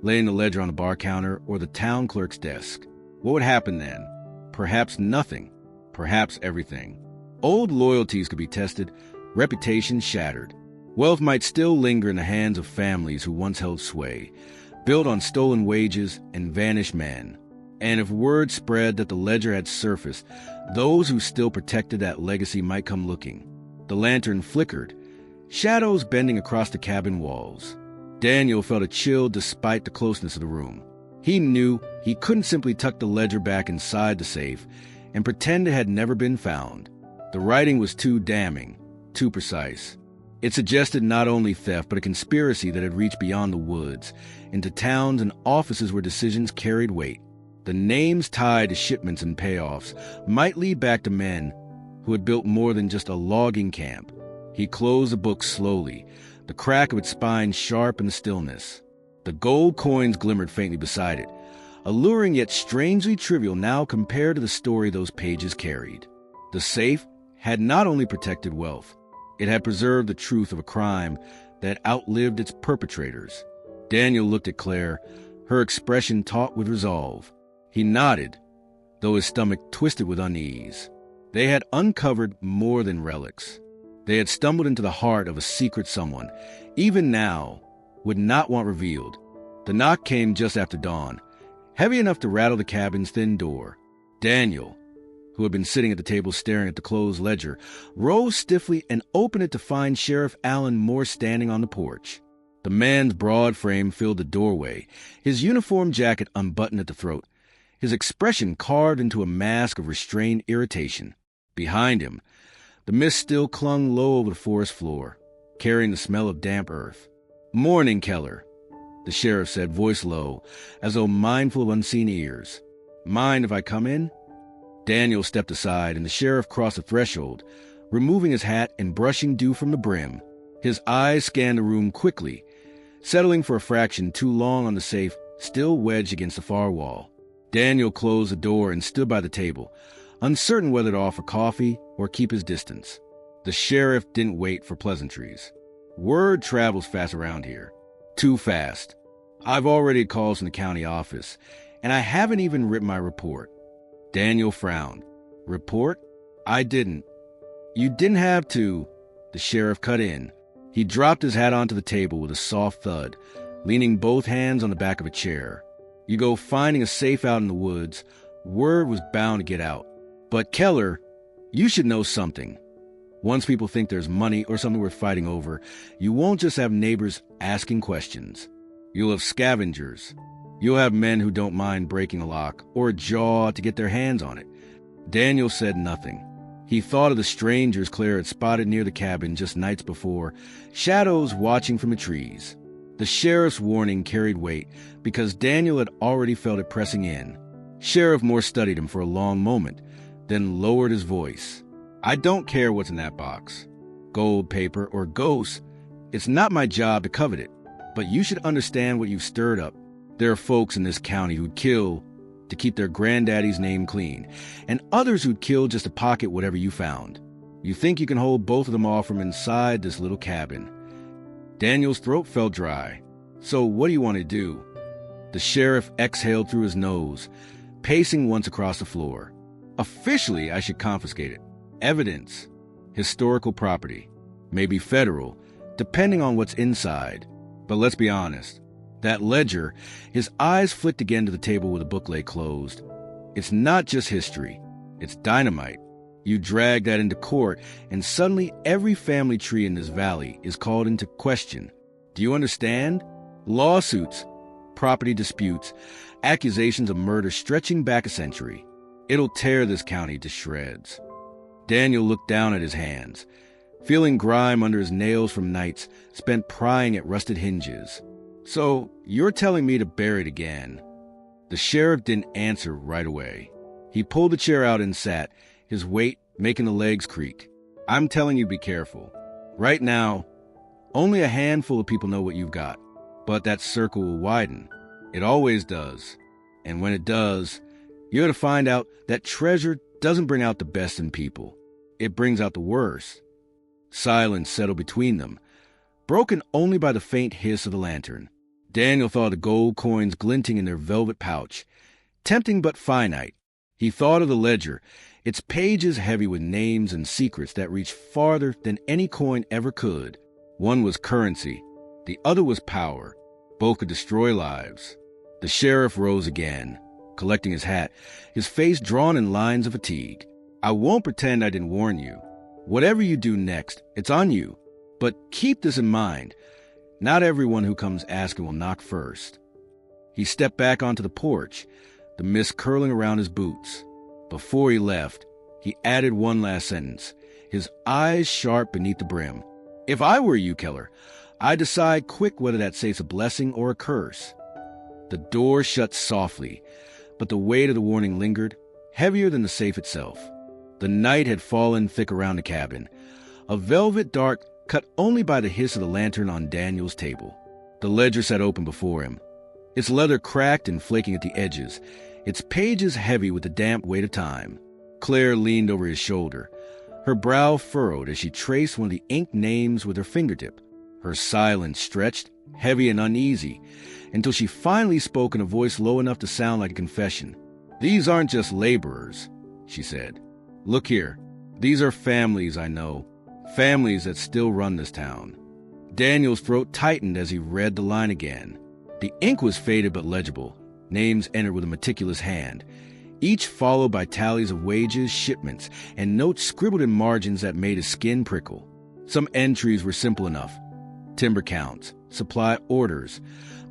laying the ledger on the bar counter or the town clerk's desk. What would happen then? Perhaps nothing. Perhaps everything. Old loyalties could be tested, reputations shattered. Wealth might still linger in the hands of families who once held sway, built on stolen wages and vanished men. And if word spread that the ledger had surfaced, those who still protected that legacy might come looking. The lantern flickered, shadows bending across the cabin walls. Daniel felt a chill despite the closeness of the room. He knew he couldn't simply tuck the ledger back inside the safe and pretend it had never been found. The writing was too damning, too precise. It suggested not only theft, but a conspiracy that had reached beyond the woods, into towns and offices where decisions carried weight. The names tied to shipments and payoffs might lead back to men who had built more than just a logging camp. He closed the book slowly, the crack of its spine sharp in the stillness. The gold coins glimmered faintly beside it, alluring yet strangely trivial now compared to the story those pages carried. The safe had not only protected wealth, it had preserved the truth of a crime that outlived its perpetrators. Daniel looked at Claire, her expression taut with resolve. He nodded, though his stomach twisted with unease. They had uncovered more than relics. They had stumbled into the heart of a secret someone, even now, would not want revealed. The knock came just after dawn, heavy enough to rattle the cabin's thin door. Daniel, who had been sitting at the table staring at the closed ledger, rose stiffly and opened it to find Sheriff Allen Moore standing on the porch. The man's broad frame filled the doorway, his uniform jacket unbuttoned at the throat, his expression carved into a mask of restrained irritation. Behind him, the mist still clung low over the forest floor, carrying the smell of damp earth. "Morning, Keller," the sheriff said, voice low, as though mindful of unseen ears. "Mind if I come in?" Daniel stepped aside, and the sheriff crossed the threshold, removing his hat and brushing dew from the brim. His eyes scanned the room quickly, settling for a fraction too long on the safe, still wedged against the far wall. Daniel closed the door and stood by the table, uncertain whether to offer coffee or keep his distance. The sheriff didn't wait for pleasantries. Word travels fast around here. Too fast. I've already had calls from the county office, and I haven't even written my report. Daniel frowned. Report? I didn't. You didn't have to. The sheriff cut in. He dropped his hat onto the table with a soft thud, leaning both hands on the back of a chair. You go finding a safe out in the woods, word was bound to get out. But Keller, you should know something. Once people think there's money or something worth fighting over, you won't just have neighbors asking questions. You'll have scavengers. You'll have men who don't mind breaking a lock or a jaw to get their hands on it. Daniel said nothing. He thought of the strangers Claire had spotted near the cabin just nights before, shadows watching from the trees. The sheriff's warning carried weight because Daniel had already felt it pressing in. Sheriff Moore studied him for a long moment, then lowered his voice. I don't care what's in that box. Gold, paper, or ghosts. It's not my job to covet it. But you should understand what you've stirred up. There are folks in this county who'd kill to keep their granddaddy's name clean, and others who'd kill just to pocket whatever you found. You think you can hold both of them off from inside this little cabin. Daniel's throat felt dry. So what do you want to do? The sheriff exhaled through his nose, pacing once across the floor. Officially, I should confiscate it. Evidence. Historical property. Maybe federal, depending on what's inside. But let's be honest. That ledger, his eyes flicked again to the table where the book lay closed. It's not just history. It's dynamite. You drag that into court, and suddenly every family tree in this valley is called into question. Do you understand? Lawsuits, property disputes, accusations of murder stretching back a century. It'll tear this county to shreds. Daniel looked down at his hands, feeling grime under his nails from nights spent prying at rusted hinges. So, you're telling me to bury it again? The sheriff didn't answer right away. He pulled the chair out and sat, his weight making the legs creak. I'm telling you, be careful. Right now, only a handful of people know what you've got. But that circle will widen. It always does. And when it does, you're to find out that treasure doesn't bring out the best in people. It brings out the worst. Silence settled between them, broken only by the faint hiss of the lantern. Daniel thought of the gold coins glinting in their velvet pouch, tempting but finite. He thought of the ledger, its pages heavy with names and secrets that reached farther than any coin ever could. One was currency, the other was power. Both could destroy lives. The sheriff rose again, collecting his hat, his face drawn in lines of fatigue. I won't pretend I didn't warn you. Whatever you do next, it's on you. But keep this in mind. Not everyone who comes asking will knock first. He stepped back onto the porch, the mist curling around his boots. Before he left, he added one last sentence, his eyes sharp beneath the brim. If I were you, Keller, I'd decide quick whether that safe's a blessing or a curse. The door shut softly, but the weight of the warning lingered, heavier than the safe itself. The night had fallen thick around the cabin, a velvet dark cut only by the hiss of the lantern on Daniel's table. The ledger sat open before him, its leather cracked and flaking at the edges, its pages heavy with the damp weight of time. Claire leaned over his shoulder, her brow furrowed as she traced one of the inked names with her fingertip. Her silence stretched, heavy and uneasy, until she finally spoke in a voice low enough to sound like a confession. These aren't just laborers, she said. Look here, these are families I know, families that still run this town. Daniel's throat tightened as he read the line again. The ink was faded but legible, names entered with a meticulous hand, each followed by tallies of wages, shipments, and notes scribbled in margins that made his skin prickle. Some entries were simple enough. Timber counts, supply orders,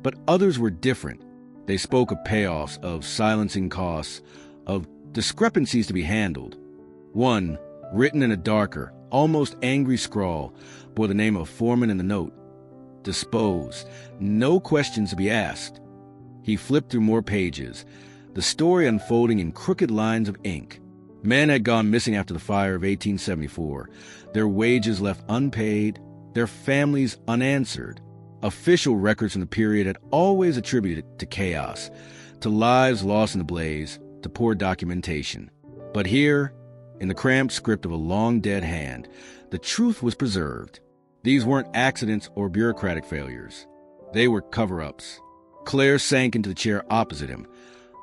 but others were different. They spoke of payoffs, of silencing costs, of discrepancies to be handled. One, written in a darker, almost angry scrawl, bore the name of foreman in the note. Disposed, no questions to be asked. He flipped through more pages, the story unfolding in crooked lines of ink. Men had gone missing after the fire of 1874, their wages left unpaid, their families unanswered. Official records from the period had always attributed it to chaos, to lives lost in the blaze, to poor documentation. But here, in the cramped script of a long-dead hand, the truth was preserved. These weren't accidents or bureaucratic failures. They were cover-ups. Claire sank into the chair opposite him,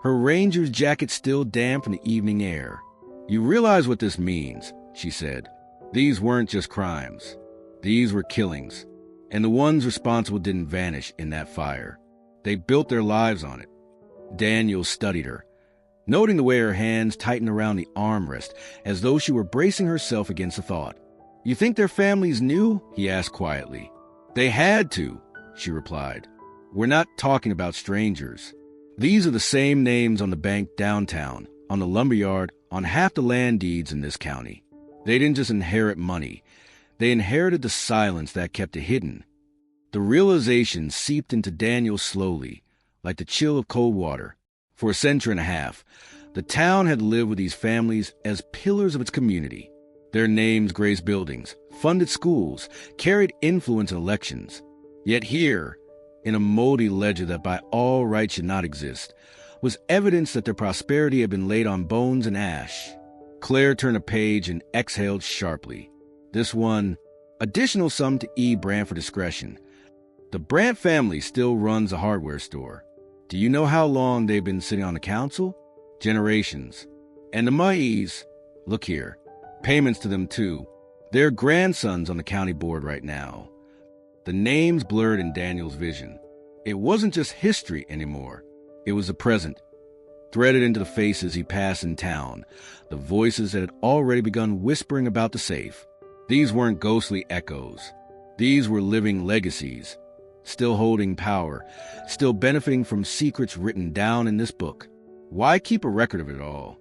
her ranger's jacket still damp from the evening air. You realize what this means, she said. These weren't just crimes. These were killings, and the ones responsible didn't vanish in that fire. They built their lives on it. Daniel studied her, noting the way her hands tightened around the armrest as though she were bracing herself against the thought. You think their families knew? He asked quietly. They had to, she replied. We're not talking about strangers. These are the same names on the bank downtown, on the lumberyard, on half the land deeds in this county. They didn't just inherit money. They inherited the silence that kept it hidden. The realization seeped into Daniel slowly, like the chill of cold water. For a century and a half, the town had lived with these families as pillars of its community. Their names graced buildings, funded schools, carried influence in elections. Yet here, in a moldy ledger that by all rights should not exist, was evidence that their prosperity had been laid on bones and ash. Claire turned a page and exhaled sharply. This one, additional sum to E. Brant for discretion. The Brant family still runs a hardware store. Do you know how long they've been sitting on the council? Generations. And the Mays, look here, payments to them too. Their grandson's on the county board right now. The names blurred in Daniel's vision. It wasn't just history anymore. It was the present, threaded into the faces he passed in town, the voices that had already begun whispering about the safe. These weren't ghostly echoes. These were living legacies, still holding power, still benefiting from secrets written down in this book. Why keep a record of it all?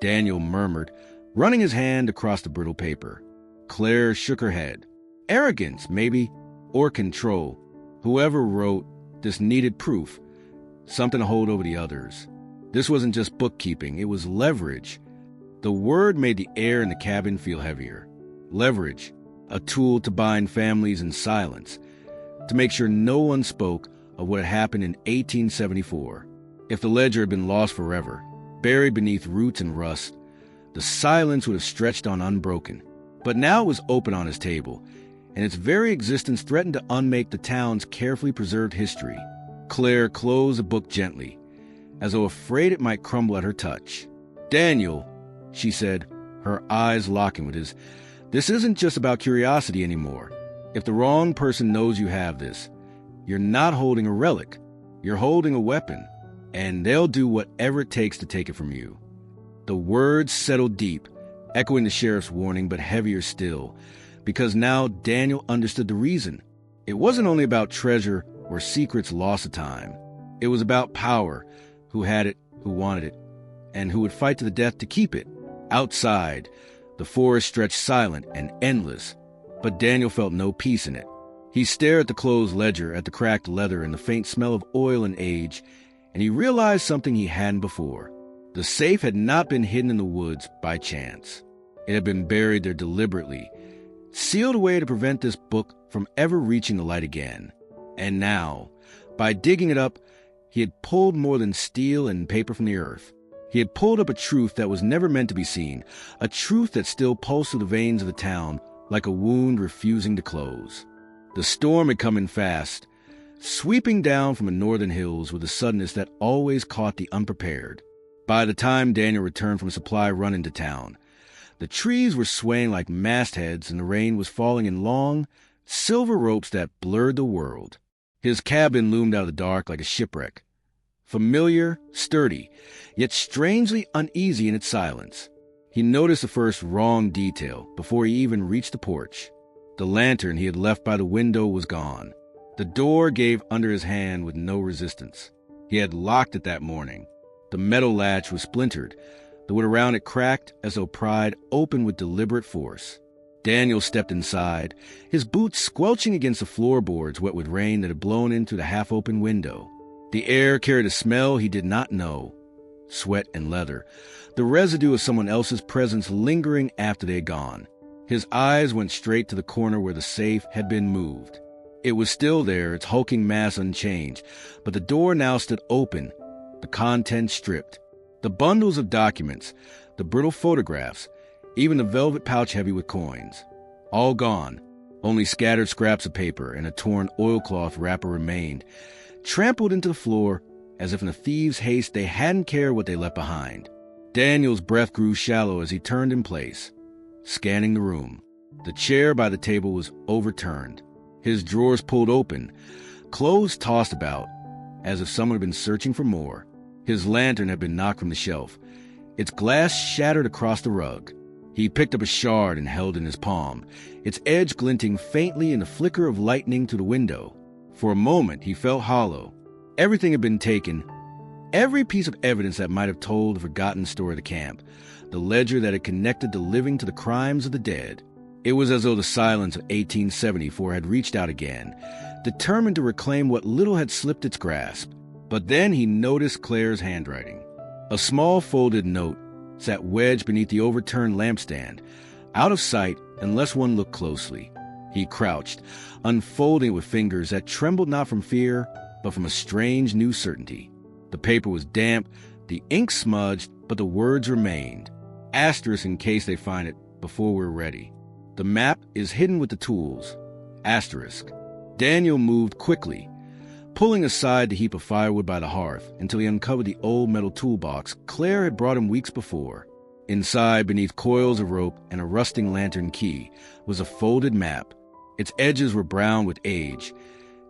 Daniel murmured, running his hand across the brittle paper. Claire shook her head. Arrogance, maybe, or control. Whoever wrote this needed proof, something to hold over the others. This wasn't just bookkeeping, it was leverage. The word made the air in the cabin feel heavier. Leverage, a tool to bind families in silence, to make sure no one spoke of what had happened in 1874. If the ledger had been lost forever, buried beneath roots and rust, the silence would have stretched on unbroken. But now it was open on his table, and its very existence threatened to unmake the town's carefully preserved history. Claire closed the book gently, as though afraid it might crumble at her touch. Daniel, she said, her eyes locking with his, this isn't just about curiosity anymore. If the wrong person knows you have this, you're not holding a relic. You're holding a weapon, and they'll do whatever it takes to take it from you. The words settled deep, echoing the sheriff's warning, but heavier still, because now Daniel understood the reason. It wasn't only about treasure or secrets lost to time. It was about power, who had it, who wanted it, and who would fight to the death to keep it. Outside, the forest stretched silent and endless, but Daniel felt no peace in it. He stared at the closed ledger, at the cracked leather and the faint smell of oil and age, and he realized something he hadn't before. The safe had not been hidden in the woods by chance. It had been buried there deliberately, sealed away to prevent this book from ever reaching the light again. And now, by digging it up, he had pulled more than steel and paper from the earth. He had pulled up a truth that was never meant to be seen, a truth that still pulsed through the veins of the town like a wound refusing to close. The storm had come in fast, sweeping down from the northern hills with a suddenness that always caught the unprepared. By the time Daniel returned from a supply run into town, the trees were swaying like mastheads and the rain was falling in long, silver ropes that blurred the world. His cabin loomed out of the dark like a shipwreck, familiar, sturdy, yet strangely uneasy in its silence. He noticed the first wrong detail before he even reached the porch. The lantern he had left by the window was gone. The door gave under his hand with no resistance. He had locked it that morning. The metal latch was splintered, the wood around it cracked as though pried open with deliberate force. Daniel stepped inside, his boots squelching against the floorboards wet with rain that had blown in through the half-open window. The air carried a smell he did not know, sweat and leather, the residue of someone else's presence lingering after they had gone. His eyes went straight to the corner where the safe had been moved. It was still there, its hulking mass unchanged, but the door now stood open, the contents stripped. The bundles of documents, the brittle photographs, even the velvet pouch heavy with coins. All gone. Only scattered scraps of paper and a torn oilcloth wrapper remained, trampled into the floor as if in a thief's haste they hadn't cared what they left behind. Daniel's breath grew shallow as he turned in place, scanning the room. The chair by the table was overturned, his drawers pulled open, clothes tossed about, as if someone had been searching for more. His lantern had been knocked from the shelf, its glass shattered across the rug. He picked up a shard and held it in his palm, its edge glinting faintly in the flicker of lightning through the window. For a moment he felt hollow. Everything had been taken, every piece of evidence that might have told the forgotten story of the camp, the ledger that had connected the living to the crimes of the dead. It was as though the silence of 1874 had reached out again, determined to reclaim what little had slipped its grasp. But then he noticed Claire's handwriting. A small folded note sat wedged beneath the overturned lampstand, out of sight unless one looked closely. He crouched, unfolding it with fingers that trembled not from fear, but from a strange new certainty. The paper was damp, the ink smudged, but the words remained. Asterisk in case they find it before we're ready. The map is hidden with the tools. Asterisk. Daniel moved quickly, pulling aside the heap of firewood by the hearth until he uncovered the old metal toolbox Claire had brought him weeks before. Inside, beneath coils of rope and a rusting lantern key, was a folded map. Its edges were brown with age,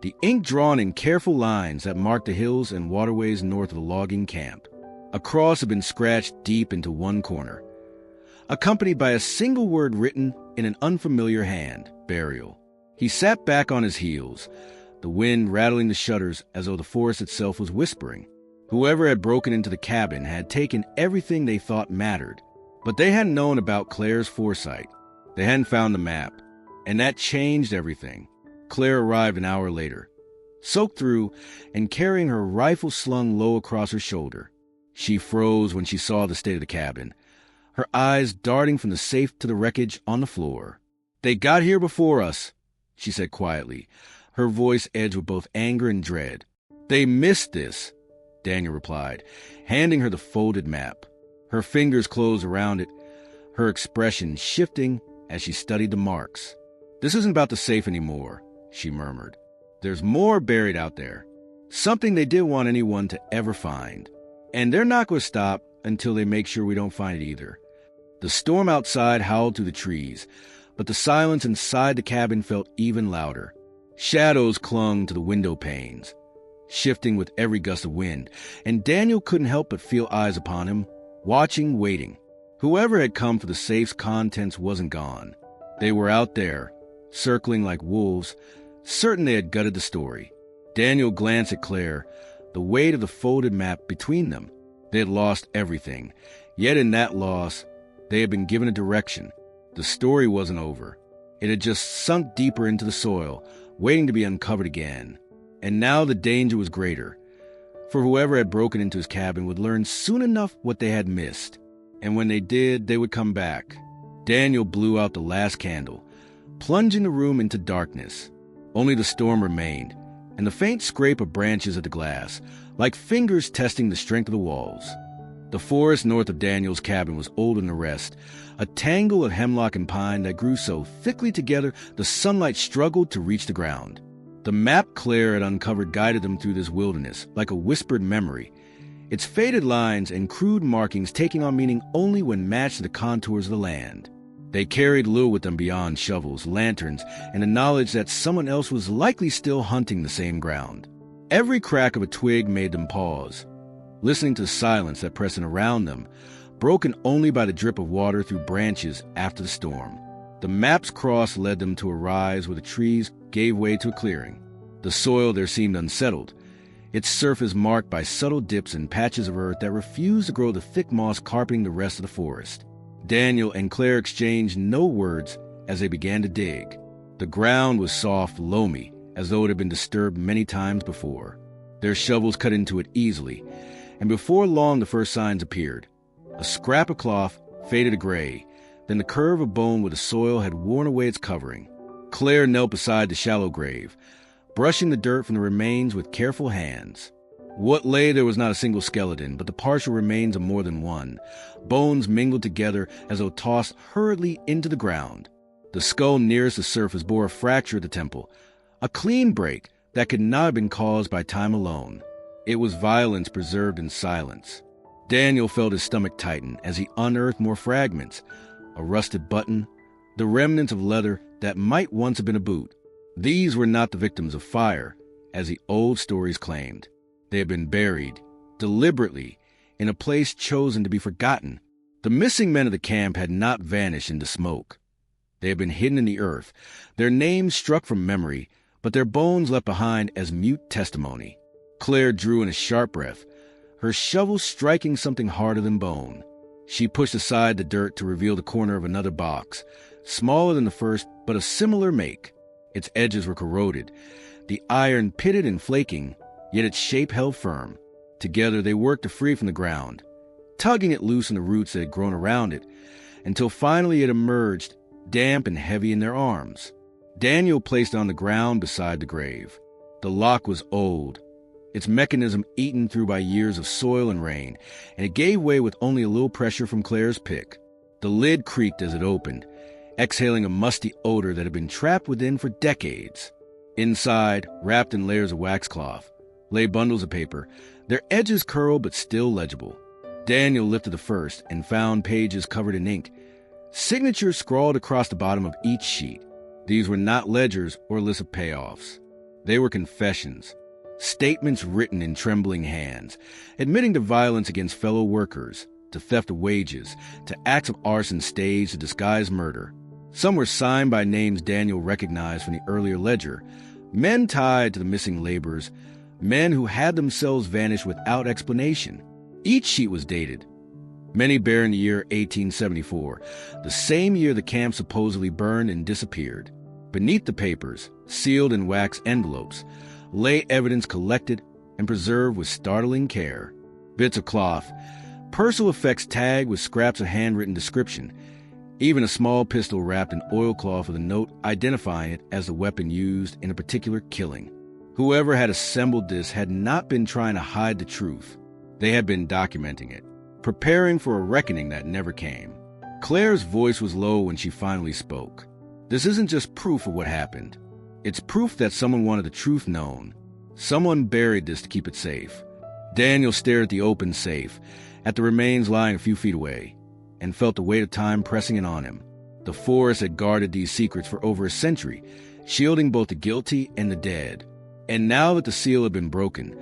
the ink drawn in careful lines that marked the hills and waterways north of the logging camp. A cross had been scratched deep into one corner, accompanied by a single word written in an unfamiliar hand, burial. He sat back on his heels, the wind rattling the shutters as though the forest itself was whispering. Whoever had broken into the cabin had taken everything they thought mattered, but they hadn't known about Claire's foresight. They hadn't found the map, and that changed everything. Claire arrived an hour later, soaked through and carrying her rifle slung low across her shoulder. She froze when she saw the state of the cabin, her eyes darting from the safe to the wreckage on the floor. "They got here before us," she said quietly, her voice edged with both anger and dread. "They missed this," Daniel replied, handing her the folded map. Her fingers closed around it, her expression shifting as she studied the marks. "This isn't about the safe anymore," she murmured. "There's more buried out there, something they didn't want anyone to ever find. And they're not going to stop until they make sure we don't find it either." The storm outside howled through the trees, but the silence inside the cabin felt even louder. Shadows clung to the window panes, shifting with every gust of wind, and Daniel couldn't help but feel eyes upon him, watching, waiting. Whoever had come for the safe's contents wasn't gone. They were out there, circling like wolves, certain they had gutted the story. Daniel glanced at Claire, the weight of the folded map between them. They had lost everything, yet in that loss, they had been given a direction. The story wasn't over. It had just sunk deeper into the soil, waiting to be uncovered again. And now the danger was greater, for whoever had broken into his cabin would learn soon enough what they had missed. And when they did, they would come back. Daniel blew out the last candle, plunging the room into darkness. Only the storm remained, and the faint scrape of branches at the glass, like fingers testing the strength of the walls. The forest north of Daniel's cabin was older than the rest, a tangle of hemlock and pine that grew so thickly together the sunlight struggled to reach the ground. The map Claire had uncovered guided them through this wilderness, like a whispered memory, its faded lines and crude markings taking on meaning only when matched to the contours of the land. They carried little with them beyond shovels, lanterns, and the knowledge that someone else was likely still hunting the same ground. Every crack of a twig made them pause, listening to the silence that pressed in around them, broken only by the drip of water through branches after the storm. The map's cross led them to a rise where the trees gave way to a clearing. The soil there seemed unsettled, its surface marked by subtle dips and patches of earth that refused to grow the thick moss carpeting the rest of the forest. Daniel and Claire exchanged no words as they began to dig. The ground was soft, loamy, as though it had been disturbed many times before. Their shovels cut into it easily, and before long the first signs appeared. A scrap of cloth faded to gray, then the curve of bone where the soil had worn away its covering. Claire knelt beside the shallow grave, brushing the dirt from the remains with careful hands. What lay there was not a single skeleton, but the partial remains of more than one, bones mingled together as though tossed hurriedly into the ground. The skull nearest the surface bore a fracture at the temple, a clean break that could not have been caused by time alone. It was violence preserved in silence. Daniel felt his stomach tighten as he unearthed more fragments, a rusted button, the remnants of leather that might once have been a boot. These were not the victims of fire, as the old stories claimed. They had been buried, deliberately, in a place chosen to be forgotten. The missing men of the camp had not vanished into smoke. They had been hidden in the earth, their names struck from memory, but their bones left behind as mute testimony. Claire drew in a sharp breath, her shovel striking something harder than bone. She pushed aside the dirt to reveal the corner of another box, smaller than the first, but of similar make. Its edges were corroded, the iron pitted and flaking, yet its shape held firm. Together they worked to free from the ground, tugging it loose in the roots that had grown around it, until finally it emerged, damp and heavy in their arms. Daniel placed it on the ground beside the grave. The lock was old, its mechanism eaten through by years of soil and rain, and it gave way with only a little pressure from Claire's pick. The lid creaked as it opened, exhaling a musty odor that had been trapped within for decades. Inside, wrapped in layers of waxcloth, lay bundles of paper, their edges curled but still legible. Daniel lifted the first and found pages covered in ink, signatures scrawled across the bottom of each sheet. These were not ledgers or lists of payoffs. They were confessions, statements written in trembling hands, admitting to violence against fellow workers, to theft of wages, to acts of arson staged to disguise murder. Some were signed by names Daniel recognized from the earlier ledger, men tied to the missing laborers, men who had themselves vanished without explanation. Each sheet was dated, many bearing the year 1874, the same year the camp supposedly burned and disappeared. Beneath the papers, sealed in wax envelopes, lay evidence collected and preserved with startling care. Bits of cloth, personal effects tagged with scraps of handwritten description, even a small pistol wrapped in oilcloth with a note identifying it as the weapon used in a particular killing. Whoever had assembled this had not been trying to hide the truth. They had been documenting it, preparing for a reckoning that never came. Claire's voice was low when she finally spoke. This isn't just proof of what happened. It's proof that someone wanted the truth known. Someone buried this to keep it safe. Daniel stared at the open safe, at the remains lying a few feet away, and felt the weight of time pressing in on him. The forest had guarded these secrets for over a century, shielding both the guilty and the dead. And now that the seal had been broken,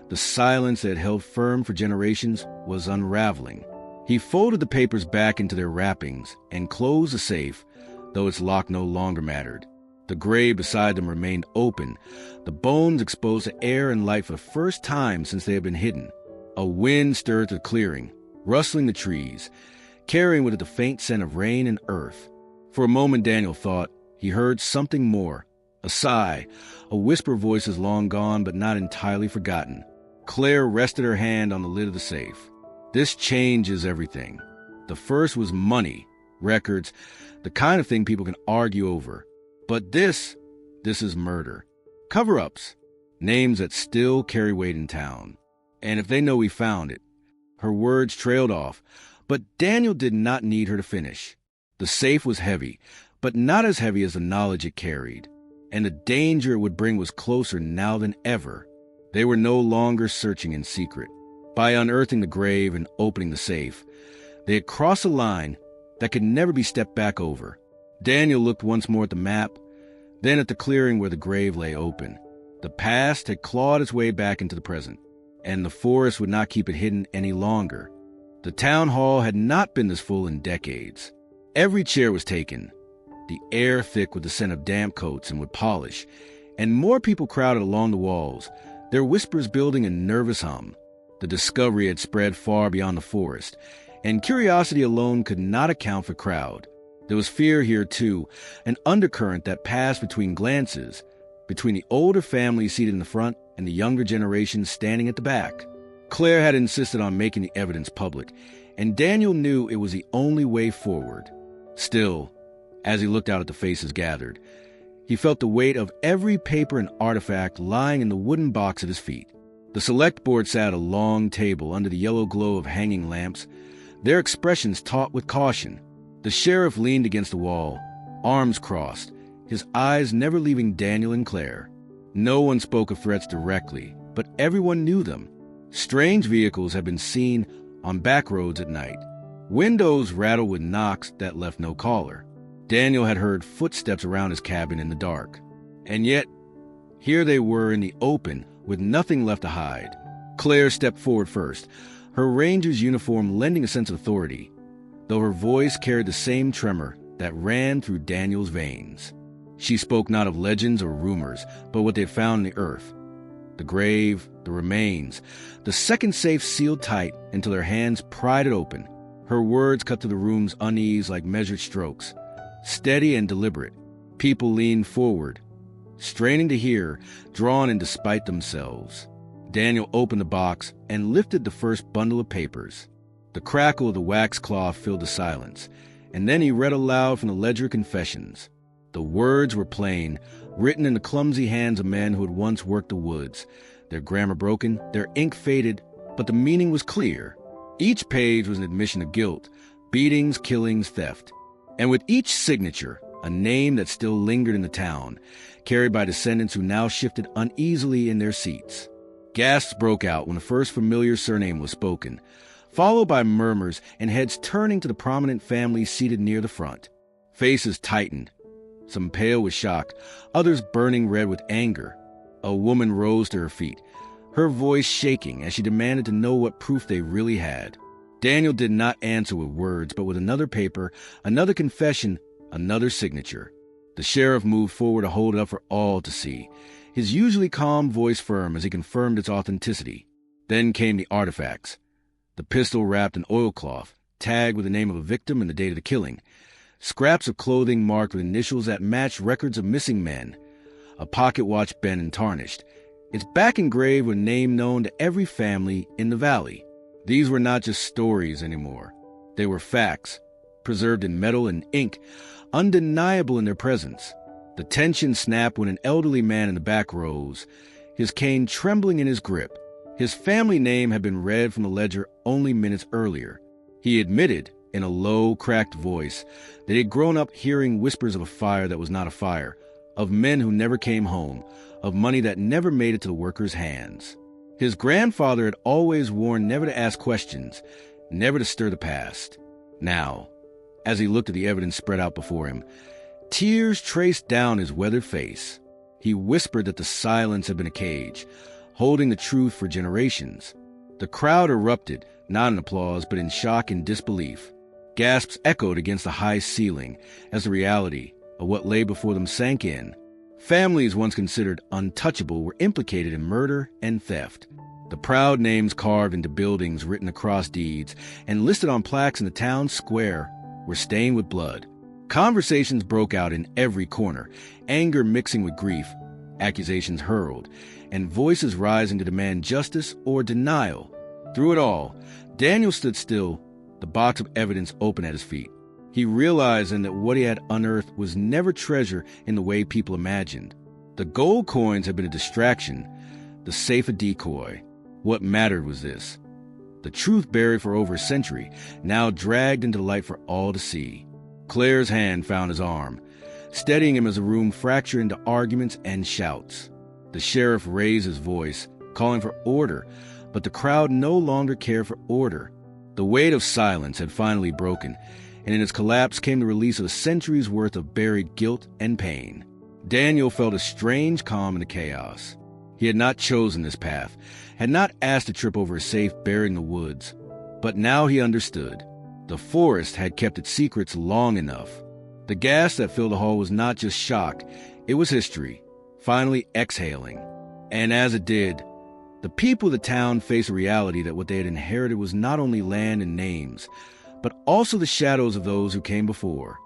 the silence that had held firm for generations was unraveling. He folded the papers back into their wrappings and closed the safe, though its lock no longer mattered. The grave beside them remained open, the bones exposed to air and light for the first time since they had been hidden. A wind stirred the clearing, rustling the trees, carrying with it the faint scent of rain and earth. For a moment Daniel thought he heard something more, a sigh, a whisper of voices long gone but not entirely forgotten. Claire rested her hand on the lid of the safe. This changes everything. The first was money, records, the kind of thing people can argue over. But this is murder. Cover-ups, names that still carry weight in town. And if they know we found it. Her words trailed off, but Daniel did not need her to finish. The safe was heavy, but not as heavy as the knowledge it carried. And the danger it would bring was closer now than ever. They were no longer searching in secret. By unearthing the grave and opening the safe, they had crossed a line that could never be stepped back over. Daniel looked once more at the map, then at the clearing where the grave lay open. The past had clawed its way back into the present, and the forest would not keep it hidden any longer. The town hall had not been this full in decades. Every chair was taken, the air thick with the scent of damp coats and wood polish, and more people crowded along the walls, their whispers building a nervous hum. The discovery had spread far beyond the forest, and curiosity alone could not account for crowd. There was fear here, too, an undercurrent that passed between glances, between the older families seated in the front and the younger generation standing at the back. Claire had insisted on making the evidence public, and Daniel knew it was the only way forward. Still, as he looked out at the faces gathered, he felt the weight of every paper and artifact lying in the wooden box at his feet. The select board sat at a long table under the yellow glow of hanging lamps, their expressions taut with caution. The sheriff leaned against the wall, arms crossed, his eyes never leaving Daniel and Claire. No one spoke of threats directly, but everyone knew them. Strange vehicles had been seen on back roads at night. Windows rattled with knocks that left no caller. Daniel had heard footsteps around his cabin in the dark. And yet, here they were in the open, with nothing left to hide. Claire stepped forward first, her ranger's uniform lending a sense of authority, though her voice carried the same tremor that ran through Daniel's veins. She spoke not of legends or rumors, but what they had found in the earth. The grave, the remains, the second safe sealed tight until her hands pried it open. Her words cut through the room's unease like measured strokes, steady and deliberate. People leaned forward, straining to hear, drawn in despite themselves. Daniel opened the box and lifted the first bundle of papers. The crackle of the waxcloth filled the silence, and then he read aloud from the ledger confessions. The words were plain, written in the clumsy hands of men who had once worked the woods, their grammar broken, their ink faded, but the meaning was clear. Each page was an admission of guilt, beatings, killings, theft. And with each signature, a name that still lingered in the town, carried by descendants who now shifted uneasily in their seats. Gasps broke out when the first familiar surname was spoken, followed by murmurs and heads turning to the prominent families seated near the front. Faces tightened, some pale with shock, others burning red with anger. A woman rose to her feet, her voice shaking as she demanded to know what proof they really had. Daniel did not answer with words, but with another paper, another confession, another signature. The sheriff moved forward to hold it up for all to see, his usually calm voice firm as he confirmed its authenticity. Then came the artifacts. The pistol wrapped in oilcloth, tagged with the name of a victim and the date of the killing. Scraps of clothing marked with initials that matched records of missing men. A pocket watch bent and tarnished, its back engraved with a name known to every family in the valley. These were not just stories anymore. They were facts, preserved in metal and ink, undeniable in their presence. The tension snapped when an elderly man in the back rose, his cane trembling in his grip. His family name had been read from the ledger only minutes earlier. He admitted, in a low, cracked voice, that he had grown up hearing whispers of a fire that was not a fire, of men who never came home, of money that never made it to the workers' hands. His grandfather had always warned never to ask questions, never to stir the past. Now, as he looked at the evidence spread out before him, tears traced down his weathered face. He whispered that the silence had been a cage, holding the truth for generations. The crowd erupted, not in applause, but in shock and disbelief. Gasps echoed against the high ceiling as the reality of what lay before them sank in. Families once considered untouchable were implicated in murder and theft. The proud names carved into buildings, written across deeds, and listed on plaques in the town square were stained with blood. Conversations broke out in every corner, anger mixing with grief, accusations hurled, and voices rising to demand justice or denial. Through it all, Daniel stood still, the box of evidence open at his feet. He realized then that what he had unearthed was never treasure in the way people imagined. The gold coins had been a distraction, the safe a decoy. What mattered was this: the truth buried for over a century, now dragged into the light for all to see. Claire's hand found his arm, steadying him as the room fractured into arguments and shouts. The sheriff raised his voice, calling for order, but the crowd no longer cared for order. The weight of silence had finally broken, and in its collapse came the release of a century's worth of buried guilt and pain. Daniel felt a strange calm in the chaos. He had not chosen this path, had not asked to trip over a safe buried in the woods. But now he understood. The forest had kept its secrets long enough. The gas that filled the hall was not just shock, it was history, finally exhaling. And as it did, the people of the town faced a reality that what they had inherited was not only land and names, but also the shadows of those who came before.